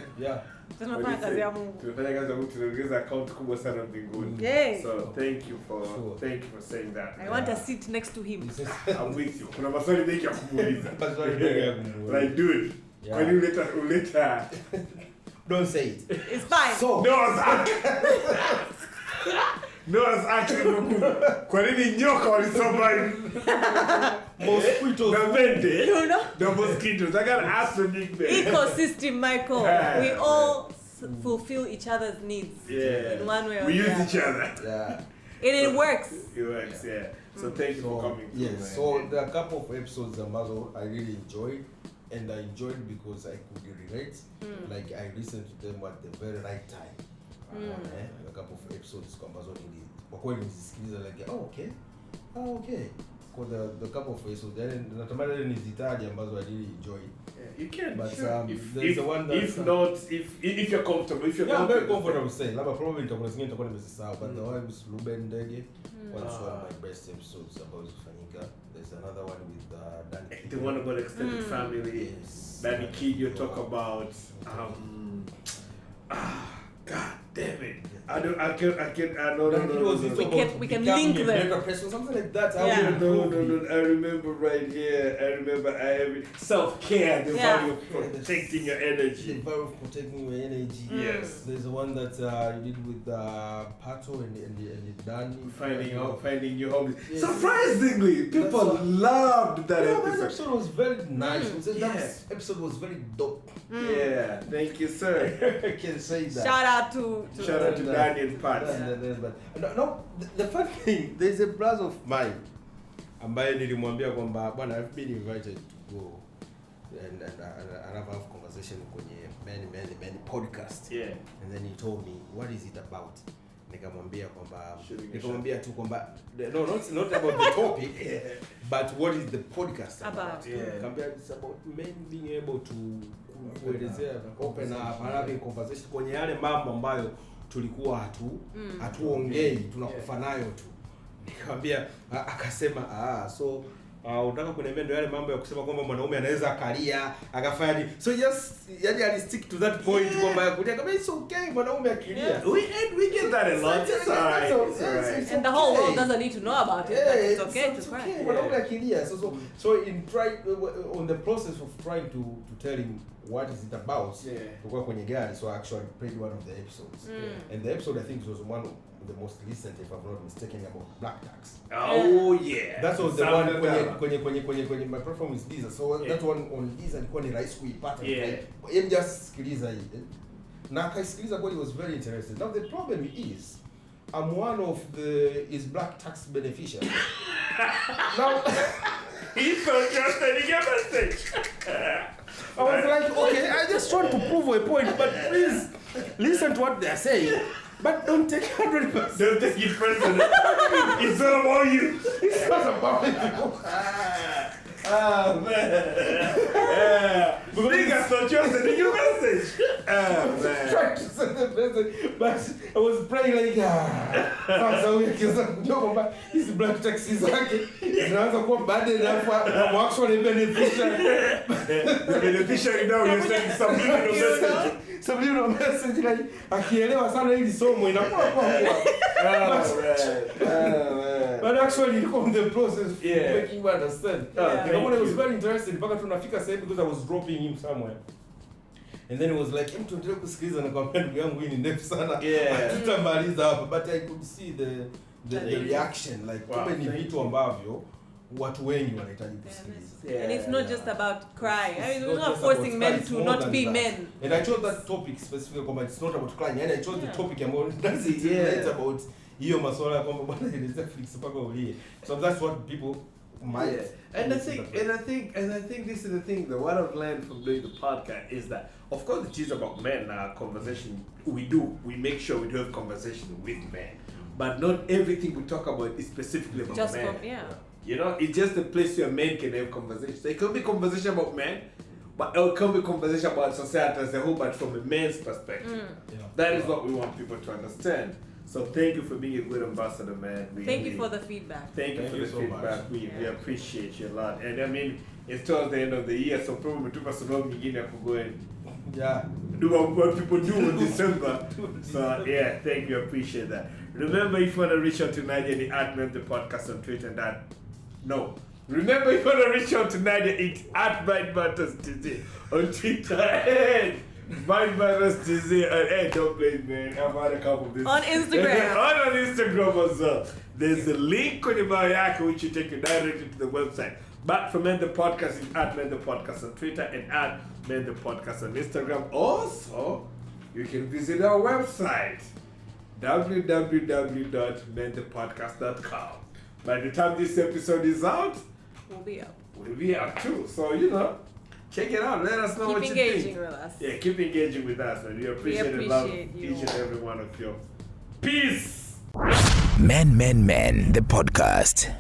Tunafanya kazi ya Mungu. Tunafanya kazi ya Mungu, tunatengeneza account kubwa sana mbinguni. Yeah. So thank you for saying that. I want a seat next to him. I'm with you. Kuna maswali mengi ya kumuuliza. Like, dude, Yeah. when you later Don't say it. It's fine. So Noah's actually kwa nini nyoka walisurvive? Mosquitoes. The mende. You know? The mosquitoes. I gotta ask the big man. Ecosystem, Michael. We all fulfill each other's needs. Yeah. In one way or we the use other. each other. Yeah. And it works. It works, yeah. So thank you for coming. Yes. So there are a couple of episodes ambazo I really enjoyed, and I enjoyed because I could relate. Like I listened to them at the very right time. A couple of episodes ambazo kwa kweli nilisikiliza like okay. For the couple of episodes, then natamani nizitaje ambazo I really enjoyed. Yeah, you can. But sure. there's the one that if you're comfortable, I'm very comfortable saying. Labda probably nitakuwa zingine nitakuwa nimezisahau, but the one with Ruben Ndege was one of my best episodes about Fanyika. There's another one with Danny. The one about extended family. Yes. Danny Kid, you talk about God damn it. I know. We can link them. Something like that. Yeah. No. I remember right here. I remember self-care, the value of protecting your energy. The value of protecting your energy. Yes. There's the one that you did with Pato and Danny. Finding your hobbies. Yes. Surprisingly, people loved that That episode. episode was very nice. That episode was very dope. Yeah, thank you, sir. I can say that. Shout out to Danny and Pat. But no, the funny thing, there's a brother of mine ambaye nilimwambia kwamba bwana, I've been invited to go and have a conversation kwenye many podcast. Yeah. And then he told me, what is it about? Nikamwambia tu kwamba no, not about the topic, but what is the podcast about? Nikamwambia it's about men being able to kuelezea open up, having conversation kwenye yale mambo ambayo tulikuwa hatuongei, tunakufa nayo tu. Nikamwambia, akasema so unataka kuniambia ndio yale mambo ya kusema kwamba mwanaume anaweza akalia akafanya so yani ali stick to that point kwamba kutia kama it's okay mwanaume akilia. We get that a lot. It's alright. And the whole world doesn't need to know about it. But it's okay to cry. Mwanaume akilia. So in on the process of trying to tell him what is it about, tulikuwa kwenye gari, so I actually played one of the episodes. And the episode I think was one of the most recent, if I'm not mistaken, about black tax. Oh yeah. That was the one kwenye my platform is Deezer. So that one on Deezer ilikuwa ni rahisi kuipata. Yeye just sikiliza hii. Na akaisikiliza kweli, was very interesting. Now the problem is I'm one of his black tax beneficiaries. Now he's so trusted, you message. I was like, okay, I just want to prove a point, but please listen to what they're saying. But don't take 100%. Don't take it personal. It's not about you. It's not about you. Ah, man. Yeah. Niggas thought you were sending your message. Ah, man. Trying to send the message, but I was praying like, sasa huyu akiweza kujua kwamba hizi black taxi zake zinaanza kuwa bad enough for actually beneficiary. The beneficiary now you're sending subliminal message. Subliminal message like akielewa sana hili somo inakuwa kwa but actually you come the process of making you understand. The one was very interested mpaka tunafika sasa because I was dropping him somewhere. And then it was like, mtu ndio kusikiliza na kwambia ndugu yangu hii ni ndefu sana. Tutamaliza hapa, but I could see the reaction like kumbe ni vitu ambavyo watu wengi wanahitaji kusikiliza. And it's not just about crying. I mean, we're not forcing men to not be men. And I chose that topic specifically kwamba it's not about crying. And I chose the topic about that's it. It's about hiyo masuala kwamba bwana ile Netflix mpaka ulie. So that's what people might. And I think this is the thing that what I've learned from doing the podcast is that of course it is about men. Conversation we make sure we do have conversation with men, but not everything we talk about is specifically about just men. You know, it's just a place where men can have conversation. So it could be conversation about men, but it can be conversation about society as a whole, but from a man's perspective. That is what we want people to understand. So thank you for being a good ambassador, man. Thank you for the feedback. Thank you for the feedback. We appreciate you a lot. And I mean, it's towards the end of the year, so probably took us a long beginning to go and do what people do in December. So yeah, thank you. Appreciate that. Remember, if you want to reach out to Nadia, the @the podcast on Twitter. Remember, if you want to reach out to Nadia, it's @MindMattersTZ on Twitter. And MindMattersTZ and hey, don't blame me, man. I've had a couple of this. On Instagram. on Instagram as well. There's a link on your bio which will take you directly to the website. But for Men the Podcast, it's @Men the Podcast on Twitter and @Men the Podcast on Instagram. Also, you can visit our website, www.menthepodcast.com. By the time this episode is out, We'll be up. We'll be up too. So, check it out. Let us know what you think. Keep engaging with us. Yeah, keep engaging with us, man. We appreciate and love each and every one of you. Peace! Men, the podcast.